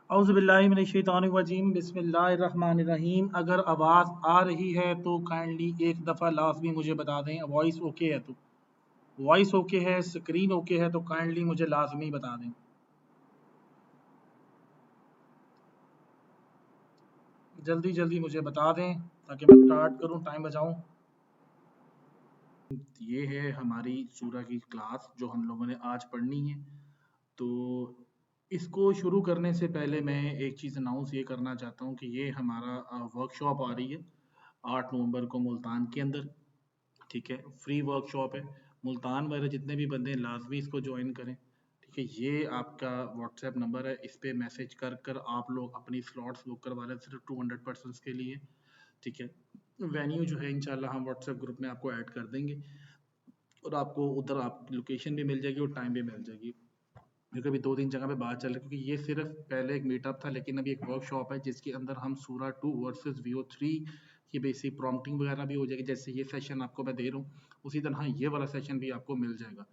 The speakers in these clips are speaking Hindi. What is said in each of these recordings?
औज़ुबिल्लाहिमिनश्शैतानिर्रजीम बिस्मिल्लाहिर्रहमानिर्रहीम। अगर आवाज़ आ रही है तो काइंडली एक दफ़ा लाजमी मुझे बता दें। वॉइस ओके है तो वॉइस ओके है, स्क्रीन ओके है तो काइंडली मुझे लाजमी बता दें। जल्दी जल्दी मुझे बता दें ताकि मैं स्टार्ट करूं, टाइम बचाऊं। ये है हमारी सूरा की क्लास जो हम लोगों ने आज पढ़नी है। तो इसको शुरू करने से पहले मैं एक चीज़ अनाउंस ये करना चाहता हूँ कि ये हमारा वर्कशॉप आ रही है 8 नवंबर को मुल्तान के अंदर। ठीक है, फ्री वर्कशॉप है। मुल्तान वाले जितने भी बंदे हैं लाजमी इसको ज्वाइन करें। ठीक है, ये आपका व्हाट्सएप नंबर है, इस पे मैसेज कर कर आप लोग अपनी स्लॉट्स बुक करवा लें सिर्फ 200 पर्सनस के लिए। ठीक है, वेन्यू जो है इंशाल्लाह हम व्हाट्सएप ग्रुप में आपको ऐड कर देंगे और आपको उधर आप लोकेशन भी मिल जाएगी और टाइम भी मिल जाएगी, क्योंकि अभी 2-3 जगह पे बात चल रही है। क्योंकि ये सिर्फ पहले एक मीटअप था, लेकिन अभी एक वर्कशॉप है जिसके अंदर हम सूरा 2 वर्सेस VO3 की बेसिक प्रॉम्प्टिंग वगैरह भी हो जाएगी। जैसे ये सेशन आपको मैं दे रहा हूँ उसी तरह ये वाला सेशन भी आपको मिल जाएगा।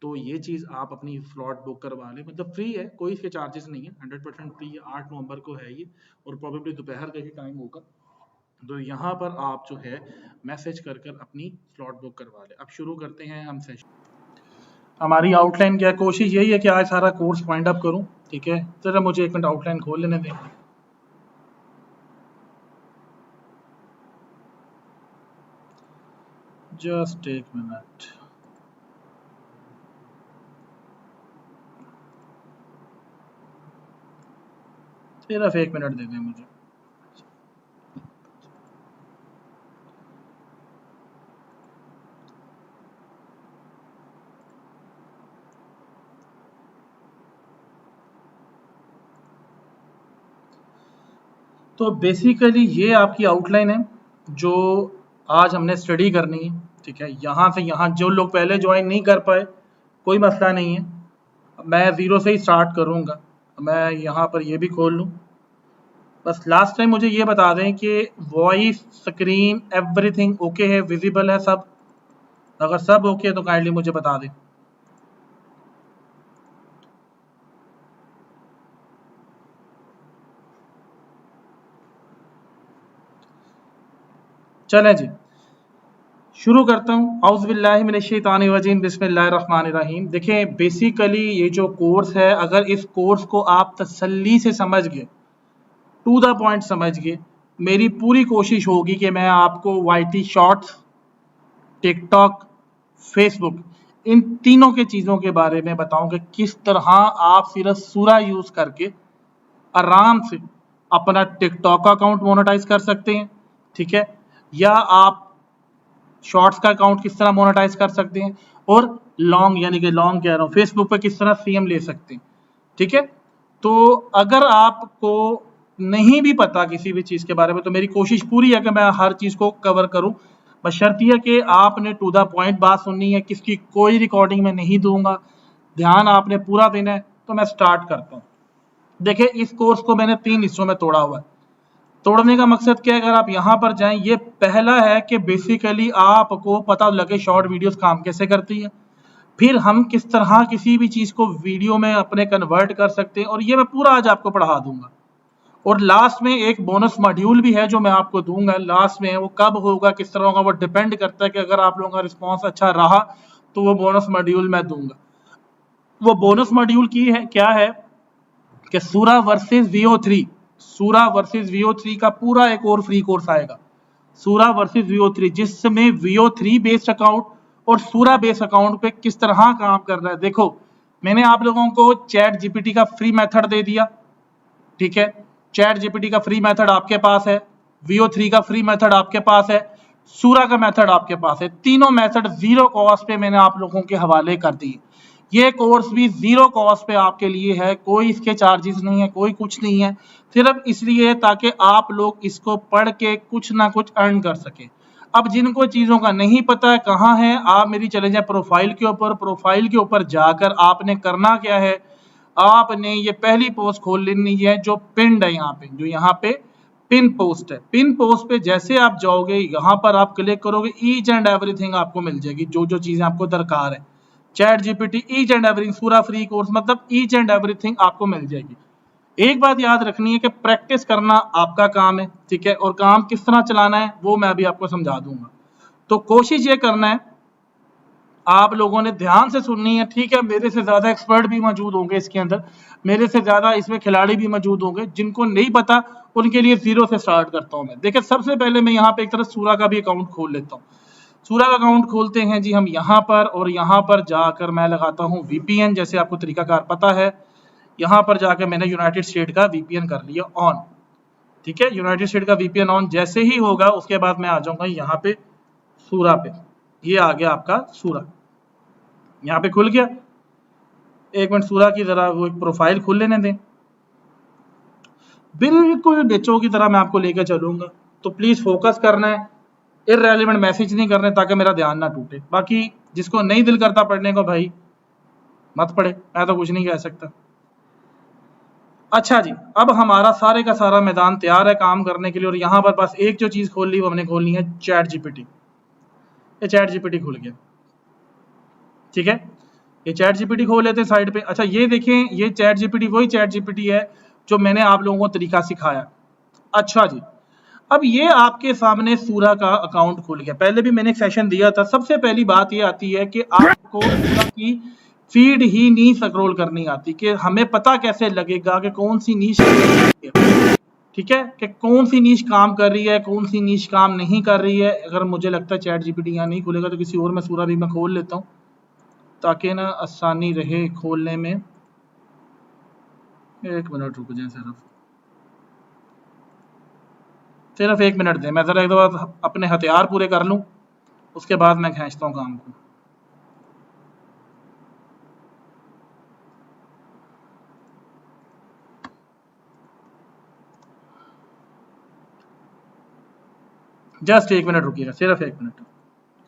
तो ये चीज़ आप अपनी स्लॉट बुक करवा लें, मतलब फ्री है, कोई इसके चार्जेस नहीं है, 100% फ्री है। 8 नवंबर को है ये और प्रॉबेबली दोपहर का ही टाइम होगा। तो यहाँ पर आप जो है मैसेज कर कर अपनी स्लॉट बुक करवा लें। अब शुरू करते हैं हम सेशन। हमारी आउटलाइन क्या है, कोशिश यही है कि आज सारा कोर्स वाइंड अप करूं। ठीक है, जरा मुझे एक मिनट आउटलाइन खोल लेने दें। जस्ट एक मिनट, सिर्फ एक मिनट दे दें मुझे। तो बेसिकली ये आपकी आउटलाइन है जो आज हमने स्टडी करनी है। ठीक है, यहाँ से यहाँ जो लोग पहले ज्वाइन नहीं कर पाए कोई मसला नहीं है, मैं ज़ीरो से ही स्टार्ट करूँगा। मैं यहाँ पर ये भी खोल लूँ। बस लास्ट टाइम मुझे ये बता दें कि वॉइस, स्क्रीन, एवरीथिंग ओके है, विजिबल है सब? अगर सब ओके है तो काइंडली मुझे बता दें। चलें जी, शुरू करता हूँ। औज़ुबिल्लाहिमिनश्शैतानिर्रजीम बिस्मिल्लाहिर्रहमानिर्रहीम। देखें, बेसिकली ये जो कोर्स है, अगर इस कोर्स को आप तसल्ली से समझ गए, टू द पॉइंट समझ गए, मेरी पूरी कोशिश होगी कि मैं आपको YT शॉर्ट्स, टिकटॉक, फेसबुक, इन तीनों के चीज़ों के बारे में बताऊं कि किस तरह आप सिर्फ सूरा यूज़ करके आराम से अपना टिकटॉक अकाउंट मोनेटाइज कर सकते हैं। ठीक है, या आप शॉर्ट्स का अकाउंट किस तरह मोनेटाइज कर सकते हैं, और लॉन्ग, यानी कि लॉन्ग कह रहा हूँ, फेसबुक पे किस तरह CM ले सकते हैं। ठीक है, तो अगर आपको नहीं भी पता किसी भी चीज़ के बारे में तो मेरी कोशिश पूरी है कि मैं हर चीज़ को कवर करूं। बशर्ते है कि आपने टू द पॉइंट बात सुननी है, किसकी कोई रिकॉर्डिंग में नहीं दूंगा, ध्यान आपने पूरा देना है। तो मैं स्टार्ट करता हूँ। देखिए, इस कोर्स को मैंने 3 हिस्सों में तोड़ा हुआ है। तोड़ने का मकसद क्या है, अगर आप यहाँ पर जाएं, ये पहला है कि बेसिकली आपको पता लगे शॉर्ट वीडियोस काम कैसे करती है, फिर हम किस तरह किसी भी चीज़ को वीडियो में अपने कन्वर्ट कर सकते हैं, और ये मैं पूरा आज आपको पढ़ा दूंगा। और लास्ट में एक बोनस मॉड्यूल भी है जो मैं आपको दूंगा। लास्ट में वो कब होगा, किस तरह होगा, वो डिपेंड करता है कि अगर आप लोगों का रिस्पॉन्स अच्छा रहा तो वो बोनस मॉड्यूल मैं दूंगा। वो बोनस मॉड्यूल की है क्या है कि सूरा वर्सेस VO3, सूरा वर्सेस VO3 का पूरा एक और फ्री कोर्स आएगा, सूरा वर्सेस VO3, जिसमें VO3 बेस्ड अकाउंट और सूरा बेस्ड अकाउंट पे किस तरह काम कर रहा है। देखो, मैंने आप लोगों को चैट GPT का फ्री मेथड दे दिया। ठीक है, चैट GPT का फ्री मेथड आपके पास है, VO3 का फ्री मेथड आपके पास है, सूरा का मेथड आपके पास है। तीनों मेथड जीरो कॉस्ट पे मैंने आप लोगों के हवाले कर दिए। ये कोर्स भी जीरो कॉस्ट पे आपके लिए है, कोई इसके चार्जेस नहीं है, कोई कुछ नहीं है, सिर्फ इसलिए ताकि आप लोग इसको पढ़ के कुछ ना कुछ अर्न कर सके। अब जिनको चीज़ों का नहीं पता है कहाँ है, आप मेरी चले जाए प्रोफाइल के ऊपर। प्रोफाइल के ऊपर जाकर आपने करना क्या है, आपने ये पहली पोस्ट खोल लेनी है जो पिन्ड है यहाँ पे, जो यहाँ पे पिन पोस्ट है। पिन पोस्ट पे जैसे आप जाओगे, यहाँ पर आप क्लिक करोगे, ईच एंड एवरीथिंग आपको मिल जाएगी, जो जो चीज़ें आपको दरकार है। Chat GPT each and everything, पूरा फ्री कोर्स, मतलब ईच एंड एवरीथिंग आपको मिल जाएगी। एक बात याद रखनी है कि प्रैक्टिस करना आपका काम है, ठीक है, और काम किस तरह चलाना है वो मैं अभी आपको समझा दूंगा। तो कोशिश ये करना है, आप लोगों ने ध्यान से सुननी है, ठीक है। मेरे से ज्यादा एक्सपर्ट भी मौजूद होंगे इसके अंदर, मेरे से ज्यादा इसमें खिलाड़ी भी मौजूद होंगे, जिनको नहीं पता उनके लिए जीरो से स्टार्ट करता हूं मैं। देखिए सबसे पहले मैं यहाँ पे एक तरह सूरा का भी अकाउंट खोल लेता हूँ। सूरा का अकाउंट खोलते हैं जी हम यहाँ पर, और यहाँ पर जाकर मैं लगाता हूँ वीपीएन, जैसे आपको तरीकाकार पता है। यहाँ पर जाकर मैंने यूनाइटेड स्टेट का वीपीएन कर लिया ऑन, ठीक है। यूनाइटेड स्टेट का वीपीएन ऑन जैसे ही होगा उसके बाद मैं आ जाऊंगा यहाँ पे सूरा पे। ये आ गया आपका सूरा, यहाँ पे खुल गया। एक मिनट सूरा की जरा वो एक प्रोफाइल खुल लेने दें, बिल्कुल बच्चों की तरह मैं आपको लेकर चलूंगा, तो प्लीज फोकस करना है, इररेलेवेंट मैसेज नहीं करने ताकि मेरा ध्यान ना टूटे। बाकी जिसको नहीं दिल करता पढ़ने को भाई मत पढ़े, मैं तो कुछ नहीं कह सकता। अच्छा जी, अब हमारा सारे का सारा मैदान तैयार है काम करने के लिए, और यहाँ पर बस एक जो चीज खोल ली वो हमने खोलनी है चैट जीपीटी। ये चैट जीपीटी खुल गया, ठीक है। ये चैट जीपीटी खोल लेते हैं साइड पे। अच्छा ये देखें, ये चैट जीपीटी वही चैट जीपीटी है जो मैंने आप लोगों को तरीका सिखाया। अच्छा जी, अब ये आपके सामने सूरा का अकाउंट खुल गया। पहले भी मैंने एक सेशन दिया था। सबसे पहली बात ये आती है कि आपको सूरा की फीड ही नहीं स्क्रॉल करनी आती, कि हमें पता कैसे लगेगा कि कौन सी नीश, ठीक है, कि कौन सी नीश काम कर रही है, कौन सी नीश काम नहीं कर रही है। अगर मुझे लगता है चैट जीपीटी यहाँ नहीं खुलेगा तो किसी और में सूरा भी मैं खोल लेता हूँ ताकि ना आसानी रहे खोलने में। एक मिनट रुक जाए, सिर्फ एक मिनट दें, मैं जरा एक बार अपने हथियार पूरे कर लूं, उसके बाद मैं खींचता हूं काम को। जस्ट एक मिनट रुकिएगा, सिर्फ एक मिनट,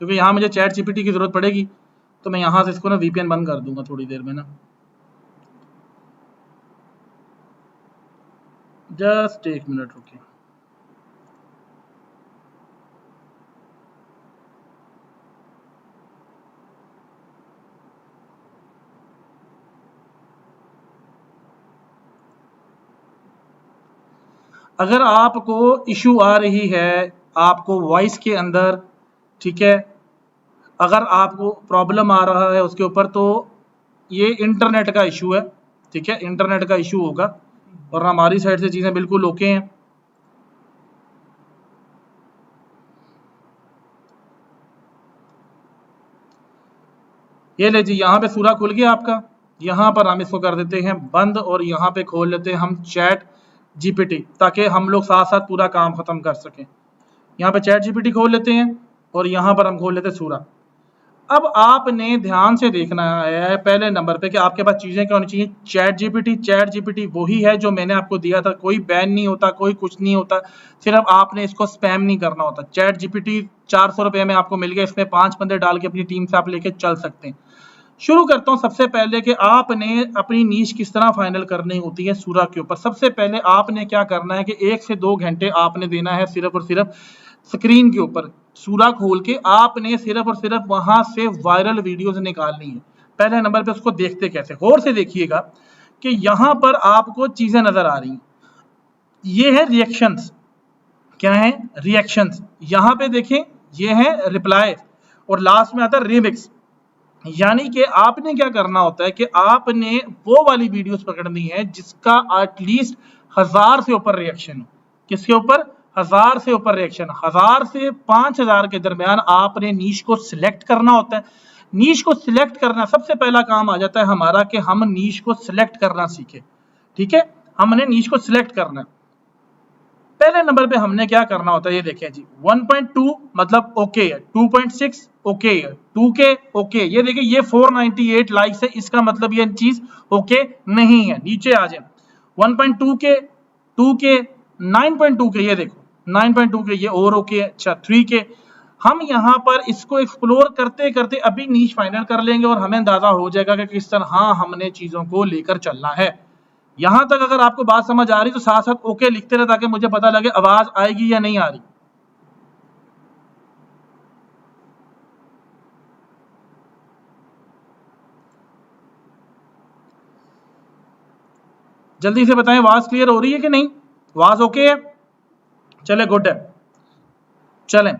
क्योंकि यहाँ मुझे चैट जीपीटी की जरूरत पड़ेगी, तो मैं यहाँ से इसको ना वीपीएन बंद कर दूंगा थोड़ी देर में ना। जस्ट एक मिनट रुकिए। अगर आपको इशू आ रही है आपको वॉइस के अंदर, ठीक है, अगर आपको प्रॉब्लम आ रहा है उसके ऊपर, तो ये इंटरनेट का इशू है, ठीक है, इंटरनेट का इशू होगा, और हमारी साइड से चीजें बिल्कुल ओके हैं। ये ले जी, यहाँ पे सूरा खुल गया आपका। यहाँ पर हम इसको कर देते हैं बंद, और यहाँ पे खोल लेते हैं हम चैट जीपीटी, ताकि हम लोग साथ साथ पूरा काम खत्म कर सकें। यहाँ पे चैट जीपीटी खोल लेते हैं, और यहाँ पर हम खोल लेते हैं सूरा। अब आपने ध्यान से देखना है पहले नंबर पे कि आपके पास चीजें क्या होनी चाहिए। चैट जीपीटी वही है जो मैंने आपको दिया था, कोई बैन नहीं होता, कोई कुछ नहीं होता, सिर्फ आपने इसको स्पैम नहीं करना होता। चैट जीपीटी 400 रुपए में आपको मिल गया, इसमें 5 बंदे डाल के अपनी टीम से आप लेके चल सकते हैं। शुरू करता हूं सबसे पहले कि आपने अपनी नीश किस तरह फाइनल करनी होती है सूरा के ऊपर। सबसे पहले आपने क्या करना है कि 1 से 2 घंटे आपने देना है सिर्फ और सिर्फ स्क्रीन के ऊपर। सूरा खोल के आपने सिर्फ और सिर्फ वहां से वायरल वीडियोस निकालनी है। पहले नंबर पे उसको देखते कैसे, गौर से देखिएगा कि यहां पर आपको चीजें नजर आ रही हैं। ये है रिएक्शंस, क्या है रिएक्शंस, यहां पे देखें ये है रिप्लाई, और लास्ट में आता है रिमिक्स। यानी कि आपने क्या करना होता है कि आपने वो वाली वीडियोस पकड़नी है जिसका एटलीस्ट 1000 से ऊपर रिएक्शन हो। किसके ऊपर? 1000 से ऊपर रिएक्शन। 1000 से 5000 के दरमियान आपने नीश को सिलेक्ट करना होता है। नीश को सिलेक्ट करना सबसे पहला काम आ जाता है हमारा कि हम नीश को सिलेक्ट करना सीखे, ठीक है, हमने नीश को सिलेक्ट करना है। पहले नंबर पे हमने क्या करना होता है, ये देखें जी, 1.2 मतलब ओके है, 2.6 ओके है, 2K ओके। ये देखिए ये 498 लाइक्स है, इसका मतलब ये चीज ओके नहीं है। नीचे आ जाए 1.2K, 2K, 9.2K, ये देखो 9.2K, ये और ओके है। अच्छा 3K। हम यहाँ पर इसको एक्सप्लोर करते करते अभी नीश फाइनल कर लेंगे, और हमें अंदाजा हो जाएगा कि किस तरह हमने चीजों को लेकर चलना है। यहां तक अगर आपको बात समझ आ रही तो साथ साथ ओके लिखते रहे, ताकि मुझे पता लगे आवाज आएगी या नहीं आ रही। जल्दी से बताएं, आवाज क्लियर हो रही है कि नहीं? आवाज ओके है? चले गुड है। चलें,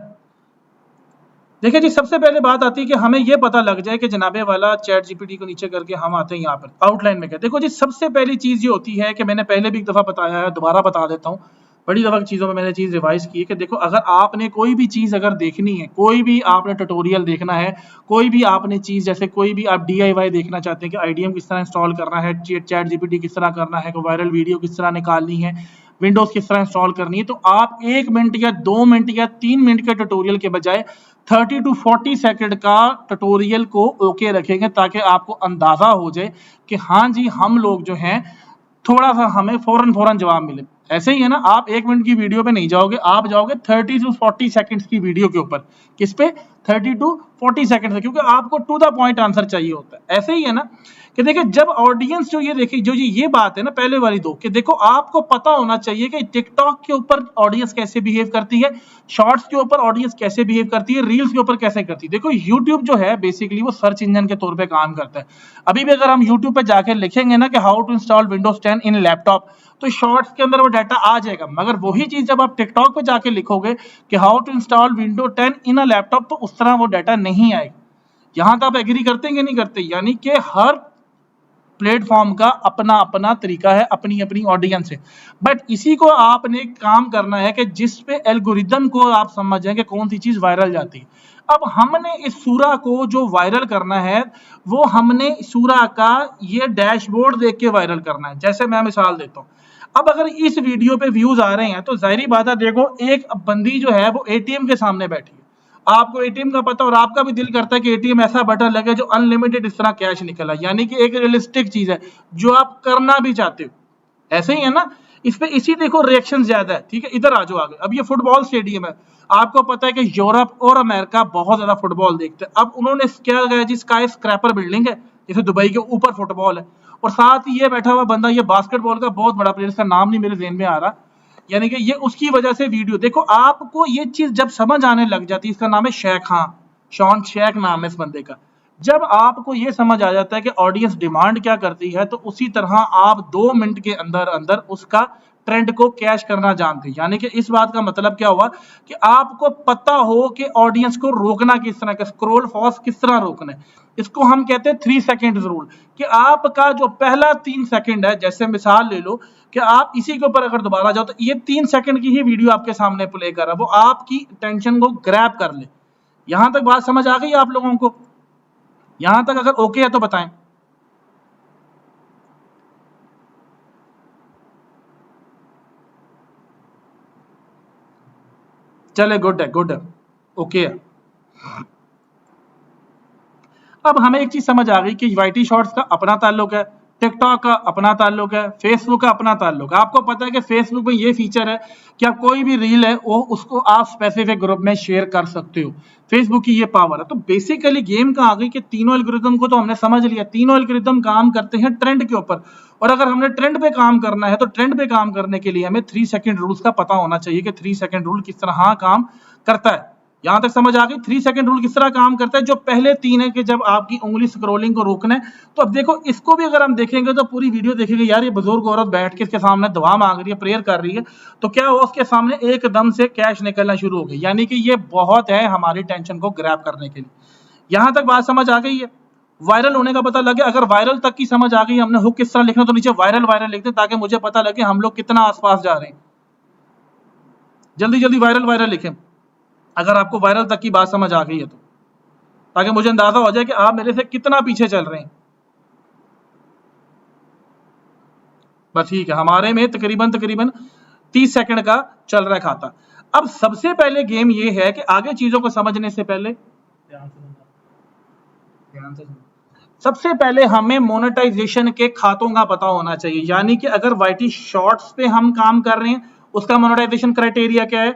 देखिए जी, सबसे पहले बात आती है कि हमें यह पता लग जाए कि जनाबे वाला चैट जीपीटी को नीचे करके हम आते हैं यहाँ पर आउटलाइन में। क्या देखो जी, सबसे पहली चीज ये होती है कि मैंने पहले भी एक दफा बताया है, दोबारा बता देता हूँ, बड़ी दफा की चीजों में मैंने चीज रिवाइज की है कि देखो, अगर आपने कोई भी चीज अगर देखनी है, कोई भी आपने ट्यूटोरियल देखना है, कोई भी आपने चीज, जैसे कोई भी आप DIY देखना चाहते हैं कि आईडीएम किस तरह इंस्टॉल करना है, चैट जीपीटी किस तरह करना है, वायरल वीडियो किस तरह निकालनी है, विंडोज किस तरह इंस्टॉल करनी है, तो आप 1 मिनट या 2 मिनट या 3 मिनट के ट्यूटोरियल के बजाय 30 to 40 सेकंड का ट्यूटोरियल को ओके रखेंगे, ताकि आपको अंदाजा हो जाए कि हाँ जी, हम लोग जो हैं थोड़ा सा हमें फौरन जवाब मिले। ऐसे ही है ना, आप 1 मिनट की वीडियो पे नहीं जाओगे, आप जाओगे 30 to 40 सेकंड्स की वीडियो के ऊपर। किस पे? 30 to 40 सेकंड, क्योंकि आपको टू द पॉइंट आंसर चाहिए होता है। ऐसे ही है ना कि देखिए, जब ऑडियंस जो ये देखिए, जो ये बात है ना पहले वाली दो, कि देखो आपको पता होना चाहिए कि टिकटॉक के ऊपर ऑडियंस कैसे बिहेव करती है, शॉर्ट्स के ऊपर ऑडियंस कैसे बिहेव करती है, रील्स के ऊपर कैसे करती है। देखो, यूट्यूब जो है बेसिकली वो सर्च इंजन के तौर पे काम करता है। अभी भी अगर हम यूट्यूब पे जाके लिखेंगे ना कि how to install Windows 10 in laptop, तो शॉर्ट्स के अंदर वो डाटा आ जाएगा। मगर वही चीज जब आप टिकटॉक पे जाके लिखोगे कि how to install Windows 10 in a laptop, तो उस तरह वो डाटा नहीं आएगा। यहां तो आप एग्री करते हैं कि नहीं करते? यानी कि हर प्लेटफॉर्म का अपना अपना तरीका है, अपनी अपनी ऑडियंस है। बट इसी को आपने काम करना है कि जिस पे एल्गोरिदम को आप समझ जाएं कि कौन सी चीज वायरल जाती है। अब हमने इस सूरा को जो वायरल करना है, वो हमने सूरा का ये डैशबोर्ड देख के वायरल करना है। जैसे मैं मिसाल देता हूँ, अब अगर इस वीडियो पे व्यूज आ रहे हैं, तो जाहिर बात है, देखो एक बंदी जो है वो एटीएम के सामने बैठी है, आपको एटीएम का पता, और आपका भी दिल करता है कि एटीएम ऐसा बटन लगे जो अनलिमिटेड इस तरह कैश निकला, यानी कि एक रियलिस्टिक चीज है जो आप करना भी चाहते हो। ऐसे ही है ना, इस पे इसी देखो रिएक्शन ज्यादा है। ठीक है, इधर आ जाओ आगे। अब ये फुटबॉल स्टेडियम है, आपको पता है कि यूरोप और अमेरिका बहुत ज्यादा फुटबॉल देखते हैं। अब उन्होंने क्या लगाया जी, स्काई स्क्रैपर बिल्डिंग है, जैसे दुबई के ऊपर फुटबॉल है, और साथ ही ये बैठा हुआ बंदा, ये बास्केटबॉल का बहुत बड़ा प्लेयर, इसका नाम नहीं मेरे ज़हन में आ रहा, यानी कि ये उसकी वजह से वीडियो देखो। आपको ये चीज जब समझ आने लग जाती है, इसका नाम है शेख, हाँ शॉन शेख नाम है इस बंदे का। जब आपको ये समझ आ जाता है कि ऑडियंस डिमांड क्या करती है, तो उसी तरह आप 2 मिनट के अंदर अंदर उसका ट्रेंड को कैश करना जानते हैं। यानी कि इस बात का मतलब क्या हुआ कि आपको पता हो कि ऑडियंस को रोकना किस तरह का, स्क्रॉल फॉस्ट किस तरह रोकना है। इसको हम कहते हैं 3 सेकंड रूल, कि आपका जो पहला 3 सेकंड है, जैसे मिसाल ले लो कि आप इसी के ऊपर अगर दोबारा जाओ, तो ये 3 सेकंड की ही वीडियो आपके सामने प्ले कर रहा है, वो आपकी टेंशन को ग्रैब कर ले। यहां तक बात समझ आ गई आप लोगों को? यहां तक अगर ओके है तो बताएं। चले गुड है, गुड है, ओके है। अब हमें एक चीज समझ आ गई कि वाईटी शॉर्ट्स का अपना ताल्लुक है, टिकटॉक का अपना ताल्लुक है, फेसबुक का अपना ताल्लुक है। आपको पता है कि फेसबुक में ये फीचर है कि आप कोई भी रील है वो उसको आप स्पेसिफिक ग्रुप में शेयर कर सकते हो। फेसबुक की ये पावर है। तो बेसिकली गेम का आ गई कि तीनों एल्गोरिदम को तो हमने समझ लिया, तीनों एल्गोरिदम काम करते हैं ट्रेंड के ऊपर, और अगर हमने ट्रेंड पे काम करना है, तो ट्रेंड पे काम करने के लिए हमें 3 सेकंड रूल्स का पता होना चाहिए कि 3 सेकंड रूल किस तरह काम करता है। यहां तक समझ आ गई? 3 सेकंड रूल किस तरह काम करता है? जो पहले 3 है कि जब आपकी उंगली स्क्रॉलिंग को रोकना है, तो अब देखो इसको भी अगर हम देखेंगे तो पूरी वीडियो देखेंगे, यार ये बुजुर्ग औरत बैठ के इसके सामने दुआ मांग रही है, प्रेयर कर रही है, तो क्या हुआ, उसके सामने एकदम से कैश निकलना शुरू हो गई। यानी कि ये बहुत है हमारी टेंशन को ग्रैब करने के लिए। यहां तक बात समझ आ गई है? वायरल होने का पता लगे, अगर वायरल तक की समझ आ गई, हमने हुक किस तरह लिखना, तो नीचे वायरल वायरल लिखते हैं, ताकि मुझे पता लगे हम लोग कितना आसपास जा रहे हैं। जल्दी जल्दी वायरल वायरल लिखें अगर आपको वायरल तक की बात समझ आ गई है तो, ताकि मुझे अंदाजा हो जाए कि आप मेरे से कितना पीछे चल रहे हैं। बस ठीक है, हमारे में तकरीबन 30 सेकंड का चल रहा है खाता। अब सबसे पहले गेम ये है कि आगे चीजों को समझने से पहले ध्यान से सबसे पहले हमें मोनेटाइजेशन के खातों का पता होना चाहिए। यानी कि अगर वाईटी शॉर्ट्स पे हम काम कर रहे हैं, उसका मोनेटाइजेशन क्राइटेरिया क्या है,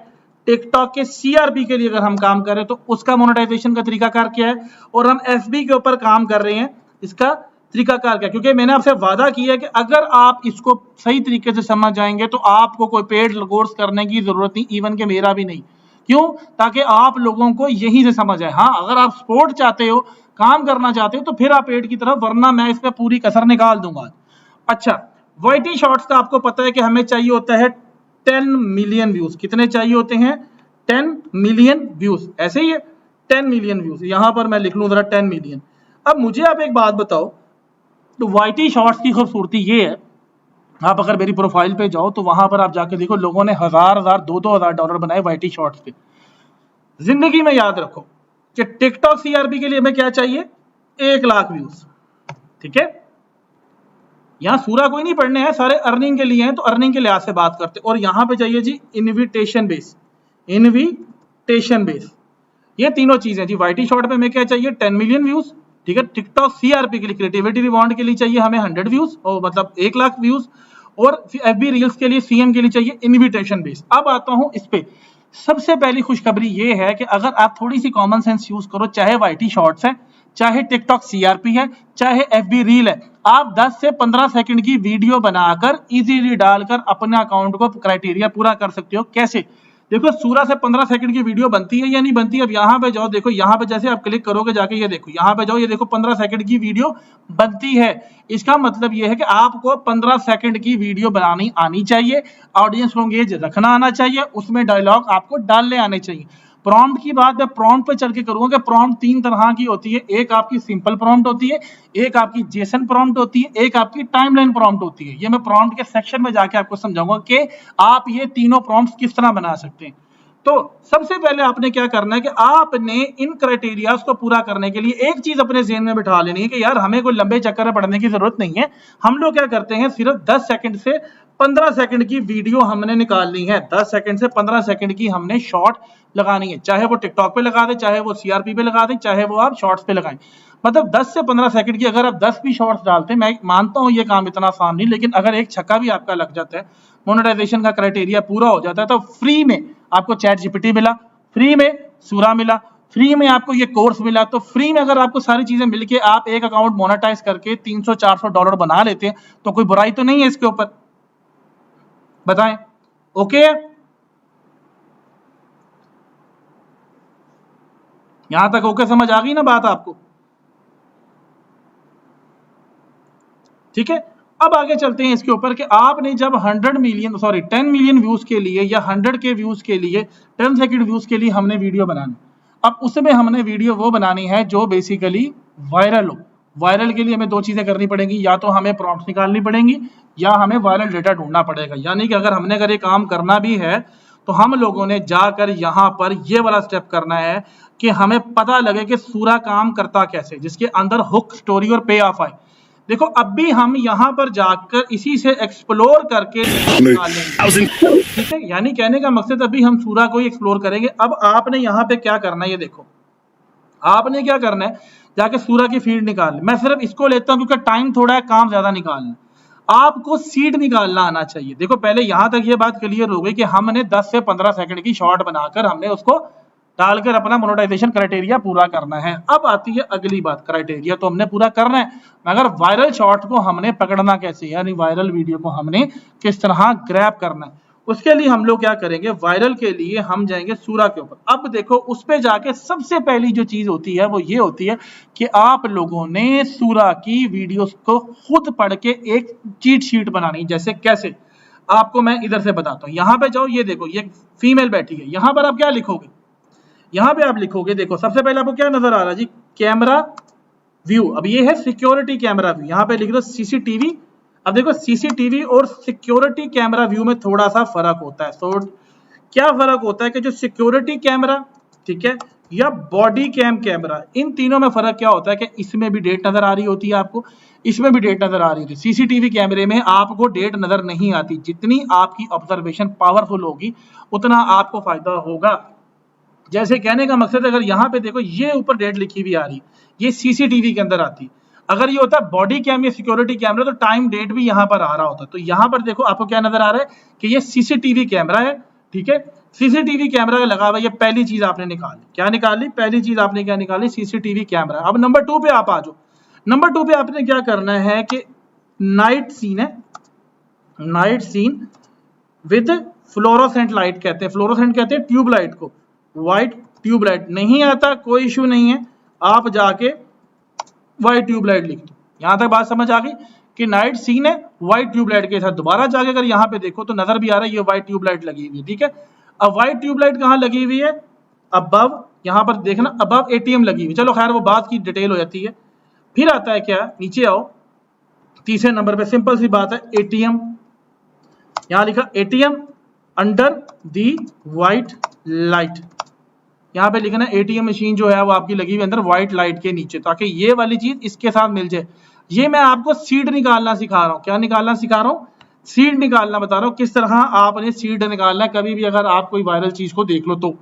टिकटॉक के सीआरपी के लिए अगर हम काम कर रहे हैं तो उसका मोनेटाइजेशन का तरीकाकार क्या है, और हम एफबी के ऊपर काम कर रहे हैं, इसका तरीकाकार क्या है। क्योंकि मैंने आपसे वादा किया है कि अगर आप इसको सही तरीके से समझ जाएंगे तो आपको कोई पेड कोर्स करने की जरूरत नहीं, इवन के मेरा भी नहीं। क्यों? ताकि आप लोगों को यहीं से समझ आए। हाँ, अगर आप सपोर्ट चाहते हो, काम करना चाहते हो, तो फिर आप पेड की तरफ, वरना मैं इस पर पूरी कसर निकाल दूंगा। अच्छा, वाईटी शॉर्ट्स का आपको पता है कि हमें चाहिए होता है 10 मिलियन व्यूज। कितने चाहिए होते हैं? 10 मिलियन व्यूज। ऐसे ही है 10 मिलियन व्यूज, यहां पर मैं लिख लूं जरा 10 मिलियन। अब मुझे आप एक बात बताओ, तो वाईटी शॉर्ट्स की खूबसूरती ये है, आप अगर मेरी प्रोफाइल पे जाओ तो वहां पर आप जाके देखो लोगों ने हजार दो हजार डॉलर बनाए वाईटी शॉर्ट्स पे। जिंदगी में याद रखो कि टिकटॉक सीआरपी के लिए हमें क्या चाहिए? 1 लाख व्यूज। ठीक है, यहां सूरा कोई नहीं पढ़ने हैं, सारे अर्निंग के लिए हैं, तो अर्निंग के लिहाज से बात करते। और यहां पे चाहिए जी इनविटेशन बेस, इनविटेशन बेस, ये तीनों चीजें जी। वाईटी शॉर्ट पे हमें क्या चाहिए? 10 मिलियन व्यूज। ठीक है, टिकटॉक सीआरपी के लिए क्रिएटिविटी रिवॉर्ड के लिए चाहिए हमें 100 व्यूज, और मतलब 1 लाख व्यूज। और एफबी रील्स के लिए, सीएम के लिए चाहिए इनविटेशन बेस। अब आता हूं इस पे। सबसे पहली खुशखबरी ये है कि अगर आप थोड़ी सी कॉमन सेंस यूज करो, चाहे वाईटी शॉर्ट्स है, चाहे टिकटॉक सीआरपी है, चाहे एफबी रील है, आप 10 से 15 सेकंड की वीडियो बनाकर इजीली डालकर अपने अकाउंट को क्राइटेरिया पूरा कर सकते हो। कैसे? देखो सूरा से 15 सेकंड की वीडियो बनती है या नहीं बनती? अब यहाँ पे जाओ, देखो यहाँ पे जैसे आप क्लिक करोगे जाके, ये देखो यहाँ पे जाओ, ये देखो 15 सेकंड की वीडियो बनती है। इसका मतलब ये है कि आपको 15 सेकंड की वीडियो बनानी आनी चाहिए, ऑडियंस को एंगेज रखना आना चाहिए, उसमें डायलॉग आपको डालने आने चाहिए। प्रॉम्प्ट की बात मैं प्रॉम्प्ट पे चल के करूंगा कि प्रॉम्प्ट 3 तरह की होती है। एक आपकी सिंपल प्रॉम्प्ट होती है, एक आपकी जेसन प्रॉम्प्ट होती है, एक आपकी टाइमलाइन प्रॉम्प्ट होती है। ये मैं प्रॉम्प्ट के सेक्शन में जाके आपको समझाऊंगा कि आप ये तीनों प्रॉम्प्ट्स किस तरह बना सकते हैं। तो सबसे पहले आपने क्या करना है कि आपने इन क्राइटेरियाज को पूरा करने के लिए एक चीज अपने ज़हन में बिठा लेनी है कि यार हमें कोई लंबे चक्कर में पढ़ने की जरूरत नहीं है। हम लोग क्या करते हैं, सिर्फ 10 सेकंड से 15 सेकंड की वीडियो हमने निकालनी है। 10 सेकंड से 15 सेकंड की हमने शॉर्ट लगानी है, चाहे वो टिकटॉक पे लगा दे, चाहे वो सीआरपी पे लगा दे, चाहे वो आप शॉर्ट्स पे लगाएं। मतलब 10 से 15 सेकंड की अगर आप 10 भी शॉर्ट्स डालते हैं, मैं मानता हूं ये काम इतना आसान नहीं, लेकिन अगर एक छक्का भी आपका लग जाता है, मोनेटाइजेशन का क्राइटेरिया पूरा हो जाता है, तो फ्री में आपको चैट जीपीटी मिला, फ्री में सूरा मिला, फ्री में आपको ये कोर्स मिला। तो फ्री में अगर आपको सारी चीजें मिलके आप एक अकाउंट मोनेटाइज करके 300-400 डॉलर बना लेते हैं, तो कोई बुराई तो नहीं है इसके ऊपर? बताएं, ओके? यहां तक ओके, समझ आ गई ना बात आपको? ठीक है, अब आगे चलते हैं इसके ऊपर कि आपने जब 10 मिलियन व्यूज के लिए या 100 के व्यूज के लिए 10 सेकंड व्यूज के लिए हमने वीडियो बनानी। अब उसमें हमने वीडियो वो बनानी है जो बेसिकली वायरल हो। वायरल के लिए हमें 2 चीजें करनी पड़ेंगी, या तो हमें प्रॉम्प्ट्स निकालनी पड़ेंगी या हमें वायरल डेटा ढूंढना पड़ेगा। यानी कि अगर ये काम करना भी है तो हम लोगों ने जाकर यहां पर ये वाला स्टेप करना है कि हमें पता लगे कि सूरा काम करता कैसे, जिसके अंदर हुक, स्टोरी और पे ऑफ आए। देखो अब भी हम यहां पर जाकर इसी से एक्सप्लोर करके निकालेंगे। ठीक है, यानी कहने का मकसद अभी हम सूरा को ही एक्सप्लोर करेंगे। अब आपने यहां पे क्या करना है, ये देखो आपने क्या करना है, जाके सूरा की फीड निकाल। मैं सिर्फ इसको लेता हूं क्योंकि टाइम थोड़ा है, काम ज्यादा निकालना। आपको सीड निकालना आना चाहिए। देखो पहले यहां तक ये बात क्लियर हो गई कि हमने 10 से 15 सेकंड की शॉर्ट बनाकर हमने उसको डालकर अपना मोनेटाइजेशन क्राइटेरिया पूरा करना है। अब आती है अगली बात, क्राइटेरिया तो हमने पूरा करना है, मगर वायरल शॉर्ट को हमने पकड़ना कैसे, यानी वायरल वीडियो को हमने किस तरह ग्रैब करना है। उसके लिए हम लोग क्या करेंगे, वायरल के लिए हम जाएंगे सूरा के ऊपर। अब देखो उस पे जाके सबसे पहली जो चीज होती है वो ये होती है कि आप लोगों ने सूरा की वीडियोस को खुद पढ़ के एक चीट शीट बनानी। जैसे कैसे, आपको मैं इधर से बताता हूं। यहां पे जाओ, ये देखो ये फीमेल बैठी है, यहां पर आप क्या लिखोगे, यहां पे आप लिखोगे, देखो सबसे पहले आपको क्या नजर आ रहा है जी, कैमरा व्यू। अब ये है सिक्योरिटी कैमरा व्यू, यहां पे लिख दो सीसीटीवी। अब देखो सीसीटीवी और सिक्योरिटी कैमरा व्यू में थोड़ा सा फर्क होता है। तो क्या फर्क होता है कि जो सिक्योरिटी कैमरा, ठीक है, या बॉडी कैम कैमरा, इन तीनों में फर्क क्या होता है कि इसमें भी डेट नजर आ रही होती है आपको, इसमें भी डेट नजर आ रही होती है। सीसीटीवी कैमरे में आपको डेट नजर नहीं आती। जितनी आपकी ऑब्जर्वेशन पावरफुल होगी उतना आपको फायदा होगा। जैसे कहने का मकसद, अगर यहाँ पे देखो ये ऊपर डेट लिखी हुई आ रही, ये सीसीटीवी के अंदर आती। अगर ये होता बॉडी कैम या सिक्योरिटी कैमरा तो टाइम डेट भी यहाँ पर आ रहा होता। तो यहाँ पर देखो आपको क्या नजर आ रहा है कि ये सीसीटीवी कैमरा है। ठीक है, सीसीटीवी कैमरा लगा हुआ, ये पहली चीज आपने निकाली। क्या निकाली? पहली चीज आपने क्या निकाली, सीसीटीवी कैमरा। अब नंबर 2 पे आप आ जाओ। नंबर 2 पे आपने क्या करना है कि नाइट सीन है, night scene with fluorescent light कहते हैं, फ्लोरोसेंट कहते हैं ट्यूब लाइट को, व्हाइट ट्यूब लाइट। नहीं आता कोई इशू नहीं है, आप जाके व्हाइट ट्यूब लाइट लिख दो। यहां तक बात समझ आ गई? कि नाइट सीन है व्हाइट ट्यूबलाइट के साथ। दोबारा जाके अगर यहाँ पे देखो तो नजर भी आ रहा है ये व्हाइट ट्यूबलाइट लगी हुई है, ठीक है। अब व्हाइट ट्यूबलाइट कहाँ लगी हुई है, अबव, यहाँ पर देखना अबव एटीएम लगी हुई। चलो खैर वो बात की डिटेल हो जाती है। फिर आता है क्या, नीचे आओ, तीसरे नंबर पे सिंपल सी बात है एटीएम, यहां लिखा ATM under the white light. यहाँ पे लिखना एटीएम मशीन जो है वो आपकी लगी हुई अंदर व्हाइट लाइट के नीचे, ताकि ये वाली चीज इसके साथ मिल जाए। ये मैं आपको सीड निकालना सिखा रहा हूँ। क्या निकालना सिखा रहा हूँ, सीड निकालना बता रहा हूँ किस तरह आपने सीड निकालना है। कभी भी अगर आप कोई वायरल चीज को देख लो तो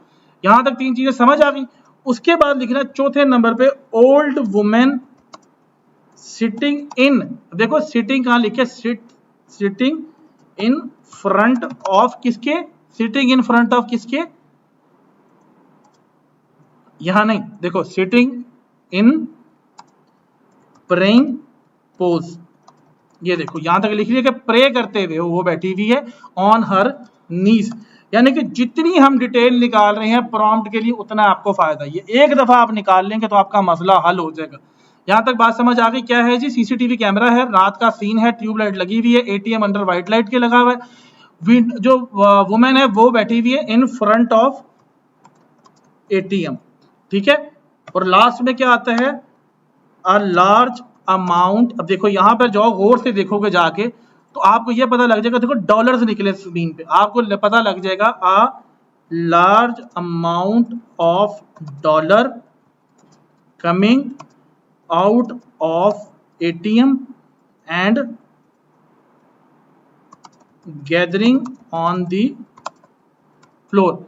यहां तक 3 चीजें समझ आ गई। उसके बाद लिखना चौथे नंबर पे ओल्ड वुमेन सिटिंग इन, देखो सिटिंग कहां लिखे, सिटिंग इन फ्रंट ऑफ किसके, सिटिंग इन फ्रंट ऑफ किसके, यहां नहीं, देखो सिटिंग इन प्रेइंग पोज, ये देखो यहां तक लिख लिया कि प्रे करते हुए वो बैठी हुई है ऑन हर नीज। यानी कि जितनी हम डिटेल निकाल रहे हैं प्रॉम्प्ट के लिए उतना आपको फायदा। ये एक दफा आप निकाल लेंगे तो आपका मसला हल हो जाएगा। यहां तक बात समझ आ गई। क्या है जी, सीसीटीवी कैमरा है, रात का सीन है, ट्यूबलाइट लगी हुई है, एटीएम अंडर व्हाइट लाइट के लगा हुआ है, जो वुमेन है वो बैठी हुई है इन फ्रंट ऑफ एटीएम, ठीक है। और लास्ट में क्या आता है, अ लार्ज अमाउंट। अब देखो यहां पर जो गौर से देखोगे जाके तो आपको ये पता लग जाएगा, देखो डॉलर्स निकले स्क्रीन पे, आपको पता लग जाएगा a large amount of dollar coming out of ATM and gathering on the floor.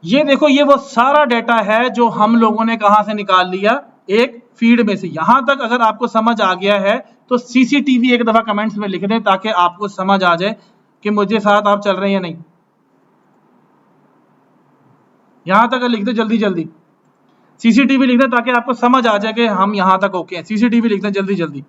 ये देखो ये वो सारा डाटा है जो हम लोगों ने कहां से निकाल लिया, एक फीड में से। यहां तक अगर आपको समझ आ गया है तो सीसीटीवी एक दफा कमेंट्स में लिख दें ताकि आपको समझ आ जाए कि मुझे साथ आप चल रहे हैं या नहीं। यहां तक लिख दे जल्दी जल्दी, सीसीटीवी लिख दें ताकि आपको समझ आ जाए कि हम यहां तक ओके हैं। सीसीटीवी लिख दें जल्दी जल्दी।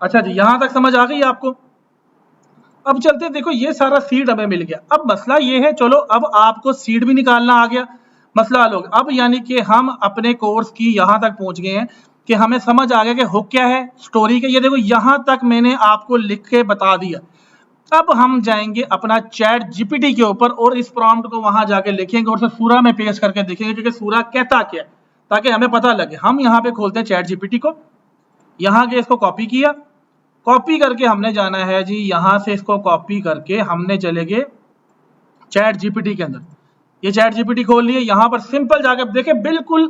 अच्छा जी, यहां तक समझ आ गई आपको। अब चलते देखो ये सारा सीड हमें मिल गया। अब मसला ये है, चलो अब आपको सीड भी निकालना आ गया, मसला हल हो गया। अब यानी कि हम अपने कोर्स की यहां तक पहुंच गए हैं कि हमें समझ आ गया कि हुक क्या है स्टोरी के। ये देखो यहां तक मैंने आपको लिख के बता दिया। अब हम जाएंगे अपना चैट जीपीटी के ऊपर और इस प्रॉम्प्ट को वहां जाके लिखेंगे और सूरा में पेश करके देखेंगे कि सूरा कहता क्या है, ताकि हमें पता लगे। हम यहाँ पे खोलते हैं चैट जीपीटी को, यहाँ के इसको कॉपी किया, कॉपी करके हमने जाना है जी, यहां से इसको कॉपी करके हमने चले गए चैट जीपीटी के अंदर। ये चैट जीपीटी खोल लिए, यहां पर सिंपल जाके देखे बिल्कुल